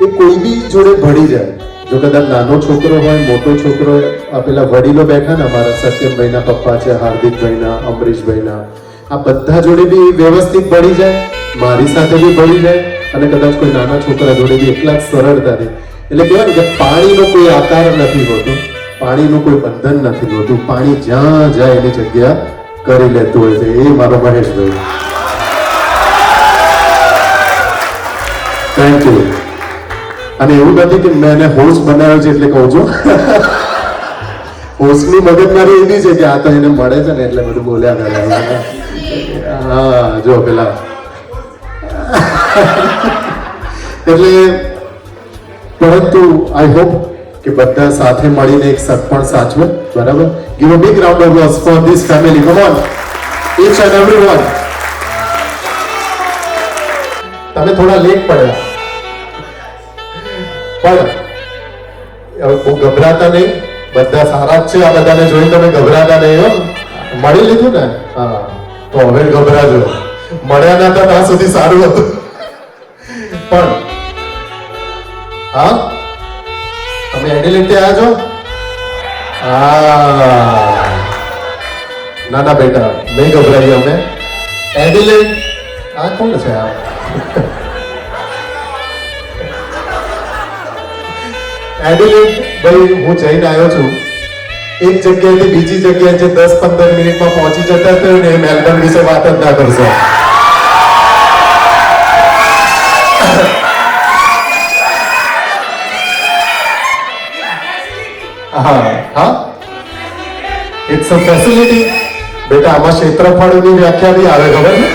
એ કોઈ બી જોડે ભળી જાય. જો કદાચ નાનો છોકરો હોય, મોટો છોકરો હોય, આ પેલા વડીલો બેઠા ને અમારા સત્યમભાઈના પપ્પા છે, હાર્દિકભાઈના, અમરીશભાઈના, આ બધા જોડે બી વ્યવસ્થિત ભળી જાય, મારી સાથે બી ભળી જાય, અને કદાચ કોઈ નાના છોકરા જોડે બી એટલા જ સરળતાથી. એટલે કહેવાય ને કે પાણીનો કોઈ આકાર નથી હોતો, પાણીનું કોઈ બંધન નથી હોતું, પાણી જ્યાં જાય એની જગ્યા કરી લેતું હોય છે. એ મારો મહેશભાઈ. Thank you. અને એવું નથી કે મેં એને હોસ્ટ બનાવ્યો છે એટલે કહું છું. હોસ્ટની મગજમારી એવી છે કે આ તો એને મળે છે ને એટલે બધું બોલ્યા કરે. હા, જો પેલા એટલે, પરંતુ આઈ હોપ કે બધા સાથે મળીને એક સગપણ સાચવે, બરાબર. Give a big round of applause for this family. Come on, each and everyone. તમે થોડા લેટ પડ્યા, પણ બહુ ગભરાતા નહીં, બધા સારા જ છે. આ બધાને જોઈ તમે ગભરાતા નહીં હો. મળી લીધું ને, હા, તો હવે ગભરાજો. મળ્યા ના હતા ત્યાં સુધી સારું હતું, પણ હા, તમે એડિલેટે આવ્યા છો? હા, ના ના બેટા, નહીં ગભરાઈએ અમે. એડિલેટ, આ કોણ છે આ? એડિલેટ ભાઈ, હું જઈને આવ્યો છું. એક જગ્યાએથી બીજી જગ્યાએ જે 10-15 મિનિટમાં પહોંચી જતા હતા ને, એ મેલબર્ન વિશે વાત જ ના કરશો. હા હા, ઇટ્સ અ ફેસિલિટી. બેટા, આમાં ક્ષેત્રફળની વ્યાખ્યા બી આવે, ખબર ને?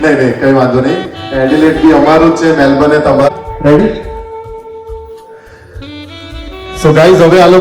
નહીં નહીં, કઈ વાંધો નહીં. એડિલેટ બી અમારું જ છે, મેલબર્ન એ તમારું. રેડી? સો ગાઈઝ, હવે હાલો.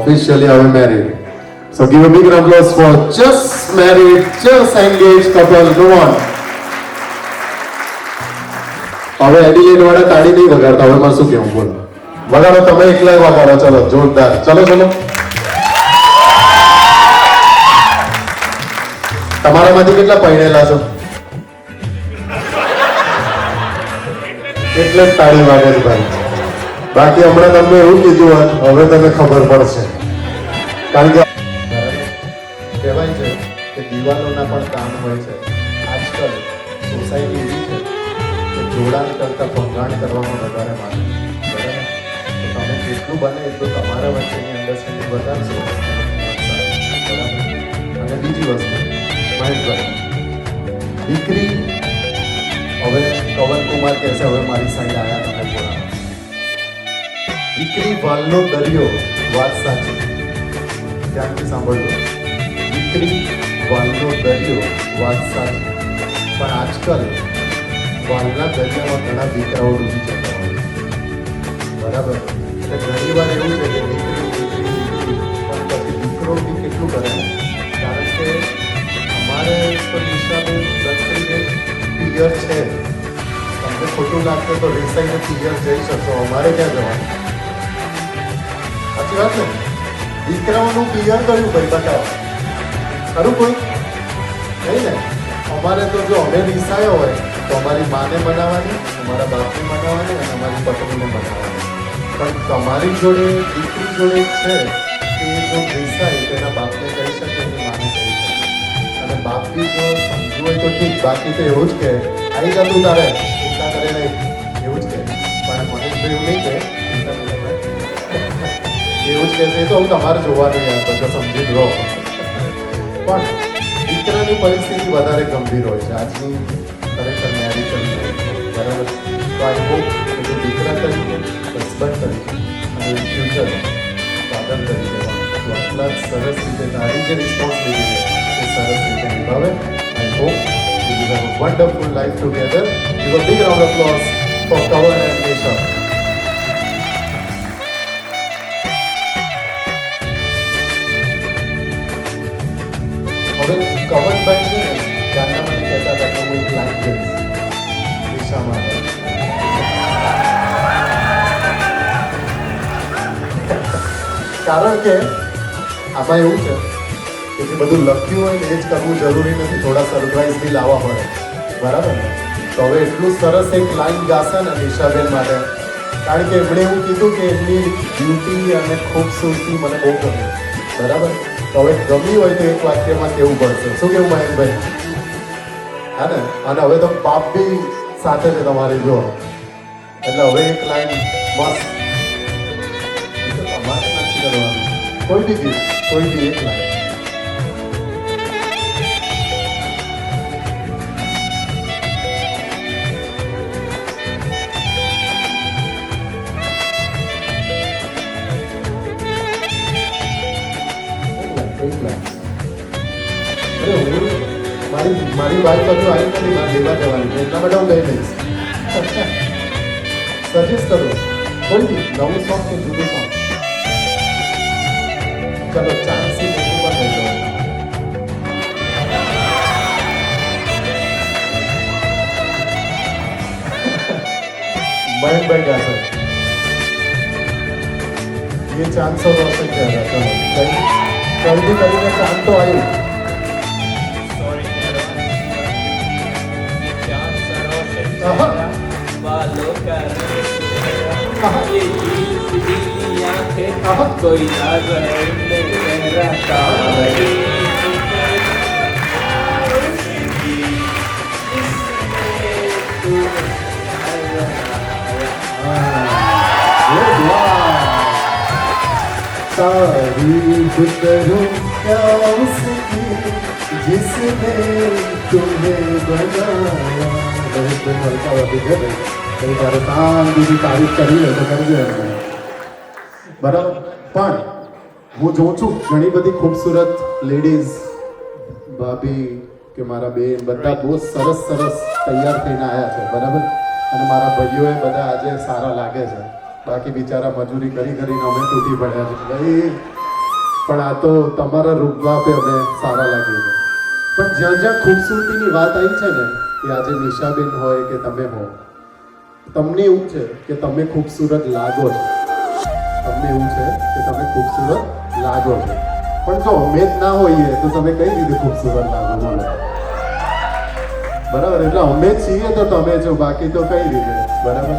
officially હવે married. So give a big round of applause for just married, just engaged couple. Go on. હવે એડિલેડ વાળા તાળી નહીં વગાડતા, હવે મારે શું કેવું બોલો. વગાડો તમે એકલા વગાડો, ચલો જોરદાર, ચલો ચલો. તમારામાંથી કેટલા પરણેલા છો? એટલે જ તાળી વાગે છે ભાઈ. બાકી હમણાં તમને એવું કીધું હોત, હવે તમને ખબર પડશે. કારણ કે કહેવાય છે કે દિવાલોના પણ કામ હોય છે. આજકાલ સોસાયટી એવી છે કે જોડાણ કરતાં ભંગાણ કરવામાં વધારે માને. બરાબર? તો તમે જેટલું બને એટલું તમારા વચ્ચેની અન્ડરસ્ટેન્ડિંગ વધારશો. બરાબર? અને બીજી વસ્તુ મહેશભાઈ, દીકરી હવે કવનકુમાર કહેશે હવે મારી સાઈડ આવ્યા તમે બોલા. દીકરી વાલનો દરિયો, વાત સાચી, ધ્યાનથી સાંભળજો. દીકરી વાલનો દરિયો, વાત સાચી, પણ આજકાલ વાલના દરિયામાં ઘણા દીકરાઓ ડૂબી જતા હોય છે. બરાબર? એટલે ઘણી વાર એવું છે કે દીકરી પણ પછી દીકરો બી કેટલું કરે, કારણ કે અમારે તો દિશાબેન દક્ષિણે પિયર છે. તમને ખોટું લાગશે તો રેસાઈને પિયર જઈ શકશો, અમારે ક્યાં જવાનું? સાચી વાત ને? દીકરાઓનું પિયર કયું ભાઈ બતાવો, ખરું કોઈ નહીં ને? અમારે તો જો અમે રીસાયો હોય તો અમારી માને મનાવવાની, અમારા બાપને મનાવવાની અને અમારી પત્નીને મનાવવાની. પણ તમારી જોડે દીકરી જોડે છે કે જો રીસાય તો એના બાપને કહી શકે, એની માને કહી શકે. અને બાપ બી જો સમજવું હોય તો ઠીક, બાકી તો એવું જ કે આવી જતું તારે ચિંતા કરે નહીં, એવું જ કે. પણ મનીષભાઈ એવું નહીં કે એવું જ કહેશે, તો હું તમારે જોવાનું યાર, બધા સમજી જ રહો. પણ દીકરાની પરિસ્થિતિ વધારે ગંભીર હોય છે આજની ખરેખર મેરેજ કરી. બરાબર? તો આઈ હોપ કે જો દીકરા તરીકે, હસબન્ડ તરીકે અને ફ્યુચર ફાધર તરીકે તો આટલા જ સરસ રીતે તારી જે રિસ્પોન્સિબિલિટી છે એ સરસ રીતે નિભાવે. I hope you will have a wonderful life together. Give a big round of applause for Kavan and Nisha. હવે કવનભાઈ છે ને ત્યારના મને કહેતા હતા કે હું એક લાઈન કરીશ દિશામાં. કારણ કે આમાં એવું છે કે જે બધું લખ્યું હોય ને એ જ કરવું જરૂરી નથી, થોડા સરપ્રાઈઝ બી લાવવા પડે. બરાબર ને? તો હવે એટલું સરસ એક લાઈન ગાશે ને નિશાબેન માટે, કારણ કે એમણે એવું કીધું કે એમની બ્યુટી અને ખૂબસૂરતી મને બહુ ગમે. બરાબર? તો હવે ગમી હોય તો એક વાક્યમાં કેવું પડશે. શું કેવું મહેશભાઈ? હા ને? અને હવે તો બાપ બી સાથે છે તમારે, જો એટલે હવે એક લાઈન મસ્ત, તમારે નથી કરવાનું, કોઈ બી ગીત, કોઈ બી એક લાઈન. મારી વાઈફ હજુ આવી નથી, મારે લેવા જવાની છે, એટલા માટે હું લઈ લઈશ. સજેસ્ટ કરો કોઈ બી નવું સોંગ કે જૂનું સોંગ. ચલો ચાન્સી મોટું પણ લઈ લો. મહેશભાઈ ગાશે ये चांद सौ रोशन कह रहा था, जल्दी કરીને ચાંદ તો આવ્યું. कोई तारीफ करूं क्या उसकी जिसने तुम्हें बनाया. हल्का वाटी છે ભાઈ, કઈ તારે શાંતિથી તારીફ કરવી હોય તો કરજો. બરાબર? પણ હું જોઉં છું ઘણી બધી ખૂબસૂરત લેડીઝ, ભાભી કે મારા બેન બધા બહુ સરસ સરસ તૈયાર થઈને આવ્યા છે. બરાબર? અને મારા ભાઈઓએ બધા આજે સારા લાગે છે. બાકી બિચારા મજૂરી કરી કરીને અમે તૂટી પડ્યા છે ભાઈ. પણ આ તો તમારા રૂપમાં અમે સારા લાગીએ છે. પણ જ્યાં જ્યાં ખૂબસૂરતીની વાત આવી છે ને, એ આજે નિશાબેન હોય કે તમે હો, તમને એવું છે કે તમે ખૂબસૂરત લાગો છો. તમને એવું છે કે તમે ખૂબસૂરત લાગો છો. પણ જો અમે જ ના હોઈએ તો તમે કઈ રીતે ખૂબસૂરત લાગો બોલો? બરાબર, એટલે અમે છીએ તો તમે છો, બાકી તો કઈ રીતે? બરાબર.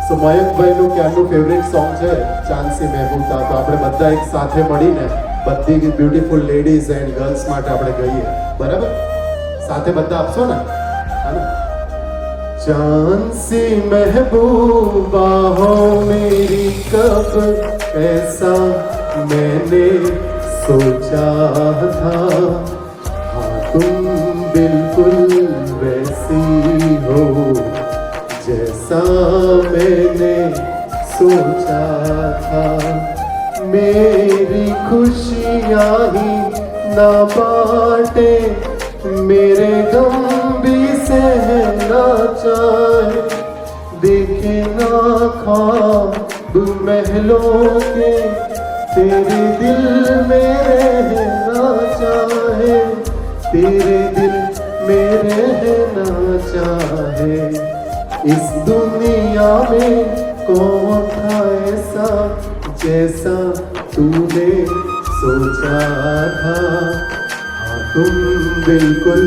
સો મયંકભાઈનું ક્યારનું ફેવરેટ સોંગ છે ચાંદ સે મહેબૂબા. તો આપણે બધા એક સાથે મળીને બધી બ્યુટીફુલ લેડીઝ એન્ડ ગર્લ્સ માટે આપણે ગઈએ. બરાબર, સાથે બધા આપશો ને? હા. चांद सी महबूबा हो मेरी कब ऐसा मैंने सोचा था, हाँ तुम बिल्कुल वैसी हो जैसा मैंने सोचा था. मेरी खुशियाँ ही ना बांटे, मेरे गम भी सहना चाहे, देखे ना ख्वाब महलों के, तेरे दिल में रहना चाहे, तेरे दिल में रहना चाहे. इस दुनिया में कौन था ऐसा जैसा तूने सोचा था, तुम बिल्कुल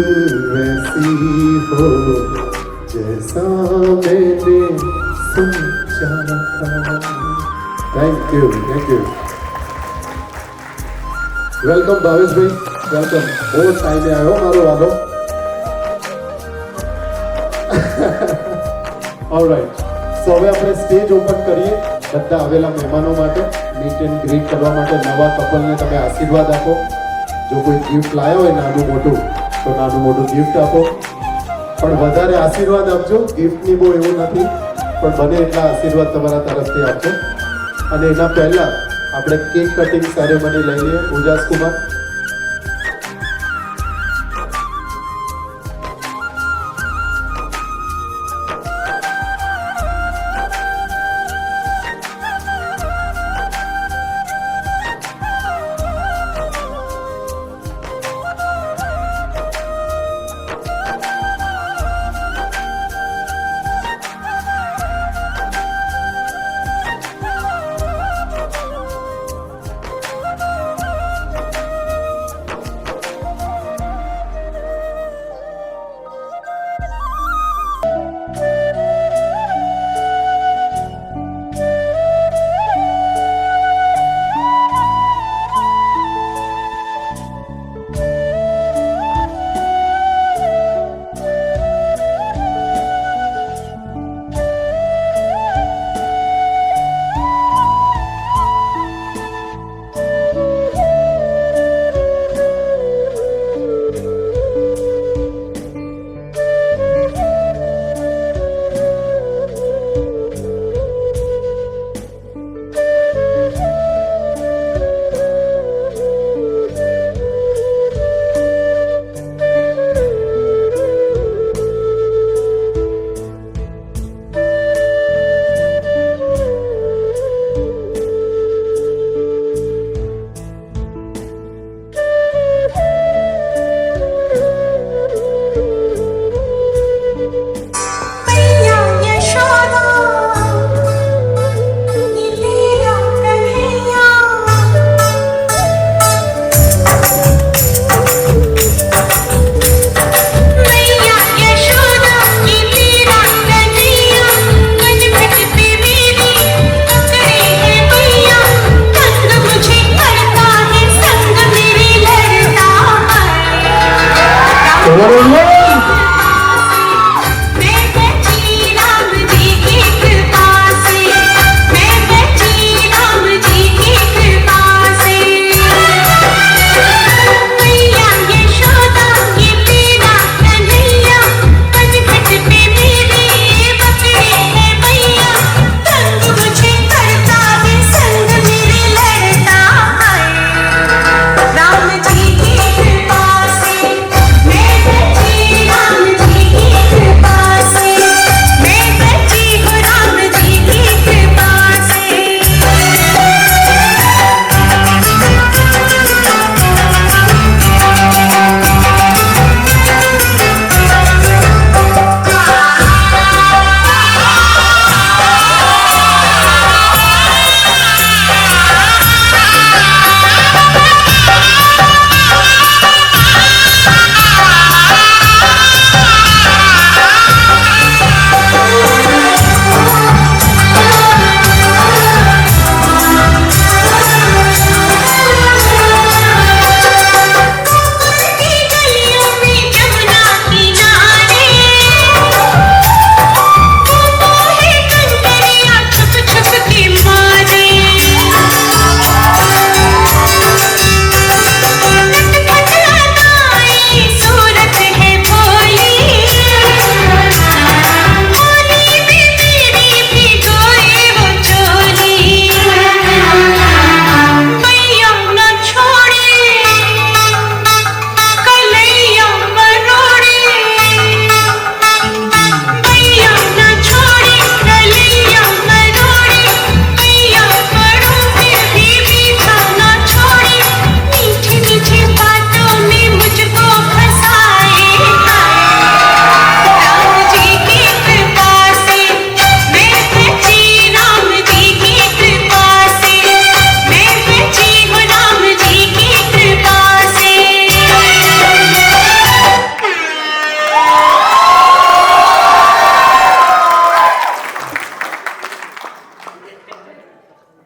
वैसी हो जैसा मैंने सोचा था. Thank you. Welcome Bhaveshbhai, welcome. બહુ ટાઈમે આવ્યો મારો વાલો. ઓલરાઈટ, સો હવે આપણે સ્ટેજ ઓપન કરીએ બધા આવેલા મહેમાનો માટે, મીટ એન્ડ ગ્રીટ કરવા માટે. નવા કપલને તમે આશીર્વાદ આપો. જો કોઈ ગિફ્ટ લાવ્યો હોય નાનું મોટું, તો નાનું મોટું ગિફ્ટ આપો. પણ વધારે આશીર્વાદ આપજો. ગિફ્ટની બહુ એવું નથી, પણ બને એટલા આશીર્વાદ તમારા તરફથી આપજો. અને એના પહેલા આપણે કેક કટિંગ સેરેમની લઈ લઈએ. ઉજાસ કુમાર.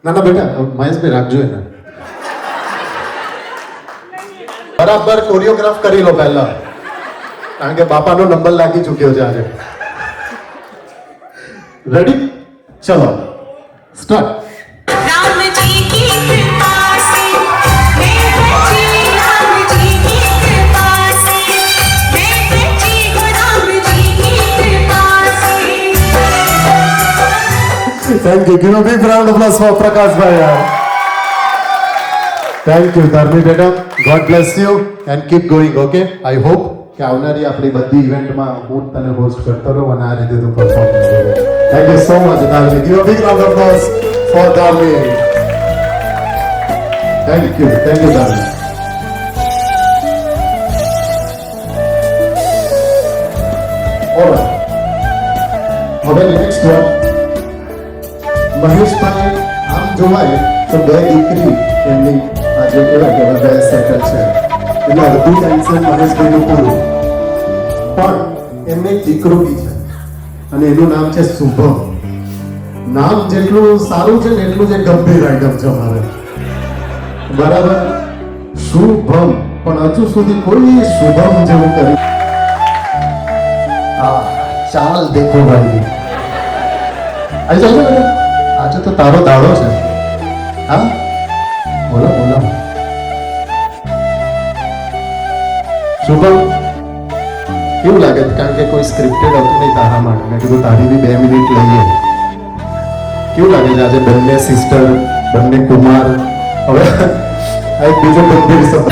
ના ના બેટા મહેશભાઈ રાખજો એને બરાબર કોરિયોગ્રાફ કરી લો પહેલા કારણ કે બાપાનો નંબર લાગી ચૂક્યો છે આજે રેડી ચલો સ્ટાર્ટ राम जी की कृपा से मैं बची, राम जी की कृपा से मैं बची हूँ, राम जी की कृपा से। Thank you give a big round of applause for Prakash भाई यार थैंक यू धर्मी बेटा God bless you and keep going okay I hope કે આવનારી આપણી બધી ઇવેન્ટમાં હું તને હોસ્ટ કરતો રહું અને આ રીતે તું પરફોર્મ કરે thank you so much Dharmi give a big round of applause for Dharmi thank you Dharmi alright હવે નેક્સ્ટ વન મહેશભાઈ આમ જોવાય તો બે દીકરી એમની આજે કહેવાય કે બધા સેટલ છે એટલે અડધું ટેન્શન મહેશભાઈનું પૂરું પણ એમને એક દીકરો બી છે અને એનું નામ છે શુભમ નામ જેટલું સારું છે ને એટલું જ એક ગંભીર આઈટમ છે અમારે બરાબર શુભમ પણ હજુ સુધી કોઈ શુભમ જેવું કરી હા ચાલ દેખો ભાઈ આવી જાવ આજે તો તારો દાડો છે હા બોલો બોલો શુભમ કેવું લાગે કારણ કે કોઈ સ્ક્રિપ્ટેડ હતું નહીં તારા માટે મેં કીધું તારી બી 2 મિનિટ લઈએ કેવું લાગે છે આજે બંને સિસ્ટર બંને કુમાર હવે આ એક બીજો ગંભીર શબ્દ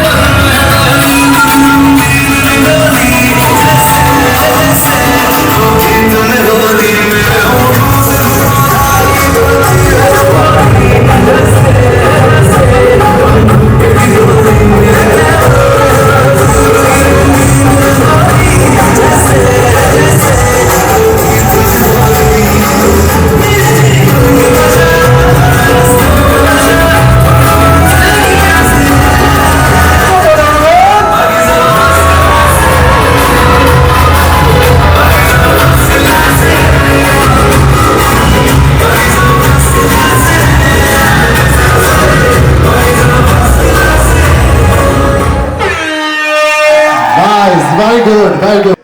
Very good, very good.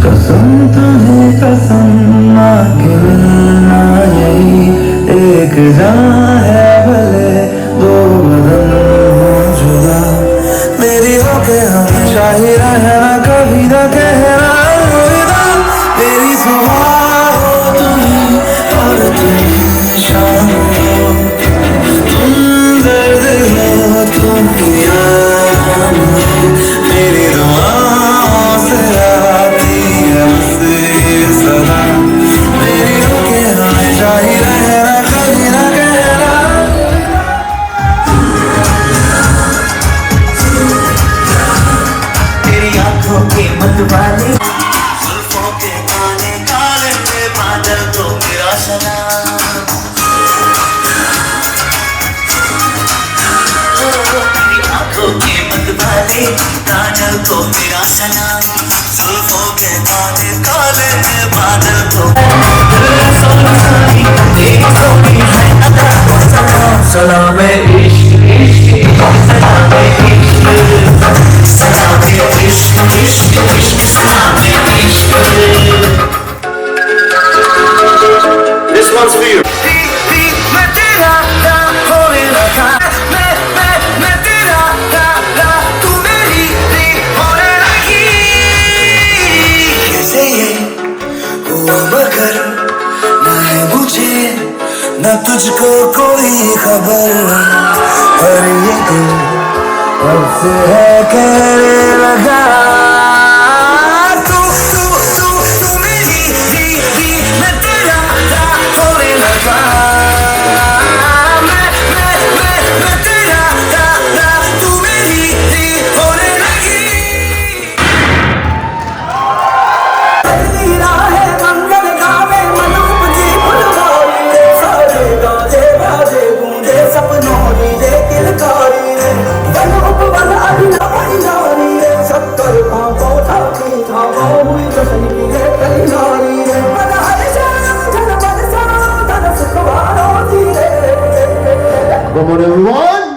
कसम तुम्हें कसम आगे मिलना यही एक जान है भले दो बदन हो जुदा मेरी होके हमेशा ही रहना कभी ना कहना अलविदा मेरी सुबह हो तुम और तुम शाम हो तुम दर्द हो तुम याद हो मेरी दुआओं से आती है बस ये सदा मेरी होके हमेशा ही रहना कभी ना कहना तेरी आंखों के मतवाले जुल्फों के काले काले में बादल तो मेरा सलाम तेरी आंखों के मतवाले काजल तो मेरा सलाम जुल्फों के काले काले में बादल तो सलाम इश्क इश्क सलाम इश्क सलाम इश्क इश्क इश्क सलाम इश्क This one's for you. मैं तेरा होने लगा मैं तेरा तू मेरी होने लगी कैसे ये हुआ मगर ना है मुझे ना तुझको कोई खबर पर ये दिल कब से है कहने लगा तू तू तू तू मेरी मैं तेरा होने लगा मैं तेरा तू मेरी होने लगी तेरा है मंगल गावे मनोप जी फुलवारी सारे गाजे गाजे Come on everyone.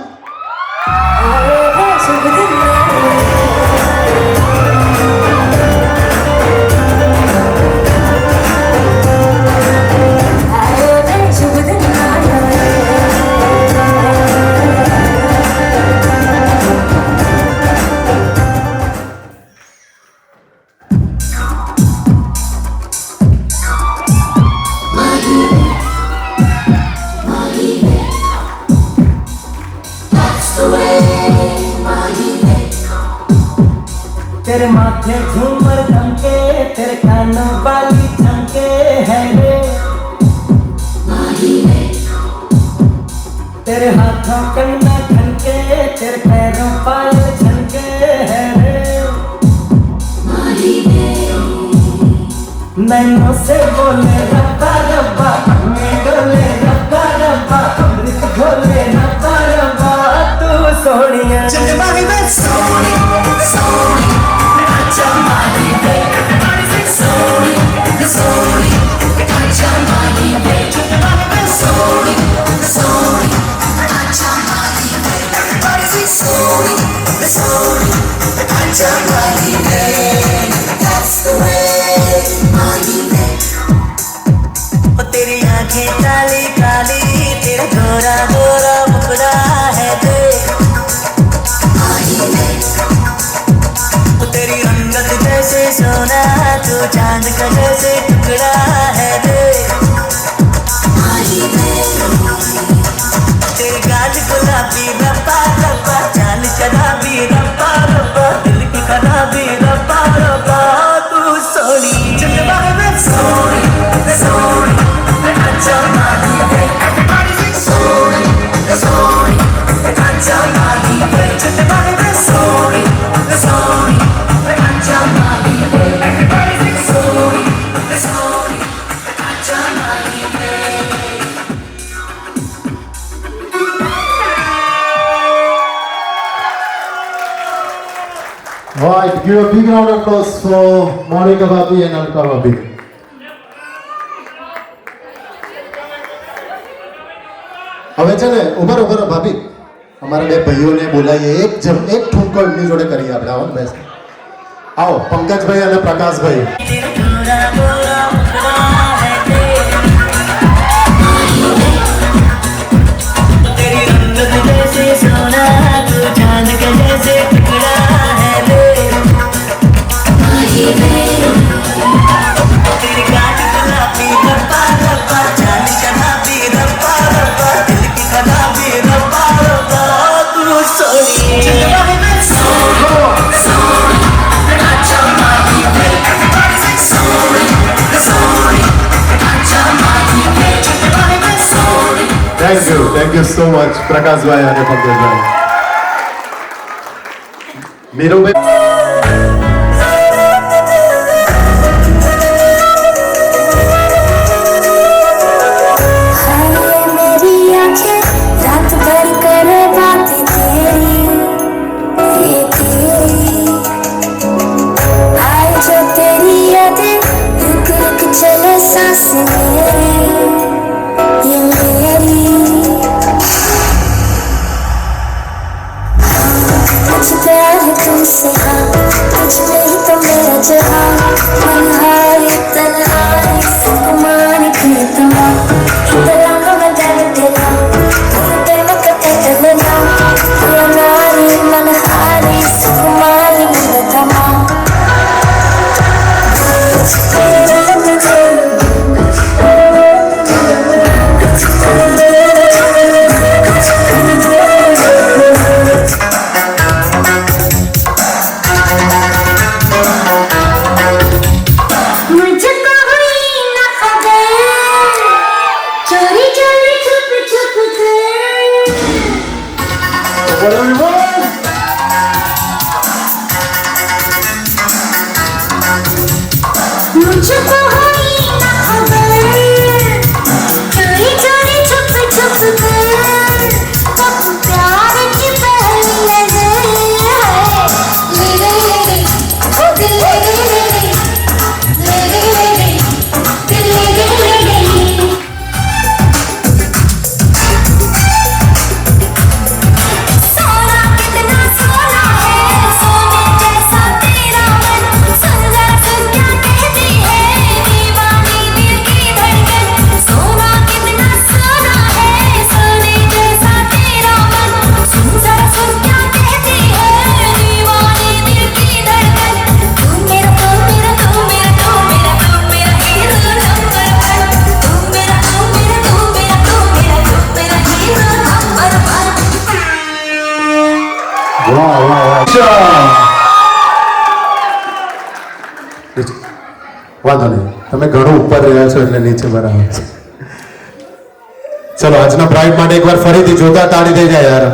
तेरे माथे झूमर धमके, तेरे कानों वाली झमके है रे, तेरे हाथों कंगना खनके, तेरे पैरों पायल झनके है रे, नैनों से बोले रब्बा रब्बा, में डोले रब्बा रब्बा, अमृत घोले रब्बा रब्बा, तू सोनिया तेरी आंखें काली काली, तेरा गोरा गोरा मुखड़ा है दे, तेरी रंगत जैसे सोना, तू चांद का जैसे टुकड़ा है दे, तेरे गाल गुलाबी रब्बा रब्बा, चाल शराबी रब्बा रब्बा, दिल की खराबी रब्बा रब्बा, तू सोनी चंदवा में सोनी सोनी अच्छा मानी है, सोनी सोनी अच्छा मानी है, चंदवा में सोनी सोनी अच्छा मानी है, सोनी सोनी अच्छा मानी है. Right, give a big round of applause for Monica Bhabi and Alka Bhabi. હવે છે ને ઉભા રહો ભાભી, અમારા બે ભાઈઓને બોલાવીએ, એક ઠુમકો એમની જોડે કરીએ આપણે. આવો ને બેસ, આવો પંકજભાઈ અને પ્રકાશભાઈ. तेरी रंगत जैसे सोना, तू चांद के जैसे टुकड़ा है रे, तेरी गाल गुलाबी रब्बा रब्बा, चाल शराबी रब्बा रब्बा, दिल की खराबी रब्बा रब्बा, तू Soni Thank you so much Prakashbhai અને પંકજભાઈ. મીરુભાઈ मेरी आंखें रात भर करे बातें तेरी, ये तेरी आए जो तेरी यादें, रुक रुक चले सांसें मेरी, ये मेरी. मुझ प्यार है तुमसे, हाँ तुझ पे ही तो मेरा जहाँ, मनहारी तन्हाई सुकुमारी प्रीतमा, इतलांगों में दर्द तेरा, तेरे को तेरा ये नारी मनहारी सुकुमारी प्रीतमा. मुझको हुई ना खबर, चोरी चोरी छुप छुप कर. मुझको हुई ना खबर, चोरी चोरी छुप छुप कर, तब प्यार की पहली नजर है, ले गई ओ दिल ले गई, ले गई दिल ले गई. વાંધો નહીં, તમે ઘણું ઉપર રહ્યા છો એટલે નીચે બરાબર છે. ચલો આજના બ્રાઇડ માટે એકવાર ફરીથી જોરદાર તાળી થઈ જાય યાર.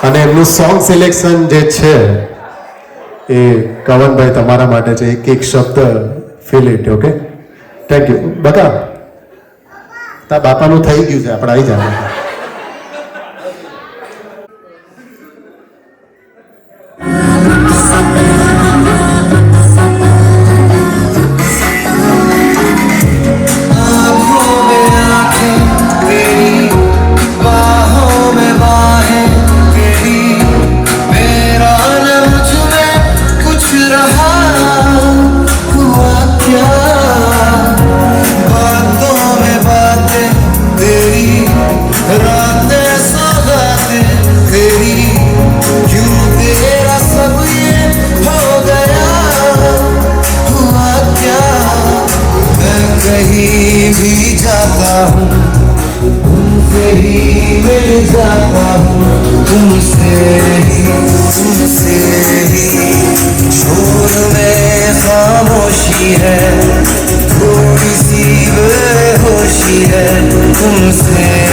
અને એમનું સોંગ સિલેક્શન જે છે એ કવનભાઈ તમારા માટે છે. એક શબ્દ feel it. Okay, thank you. બકા તા બાપાનું થઈ ગયું છે, આપણે આવી જાય. कहीं भी जाता हूँ तुमसे ही मिल जाता हूँ, तुमसे ही शोर में खामोशी है, थोड़ी सी बेहोशी है तुमसे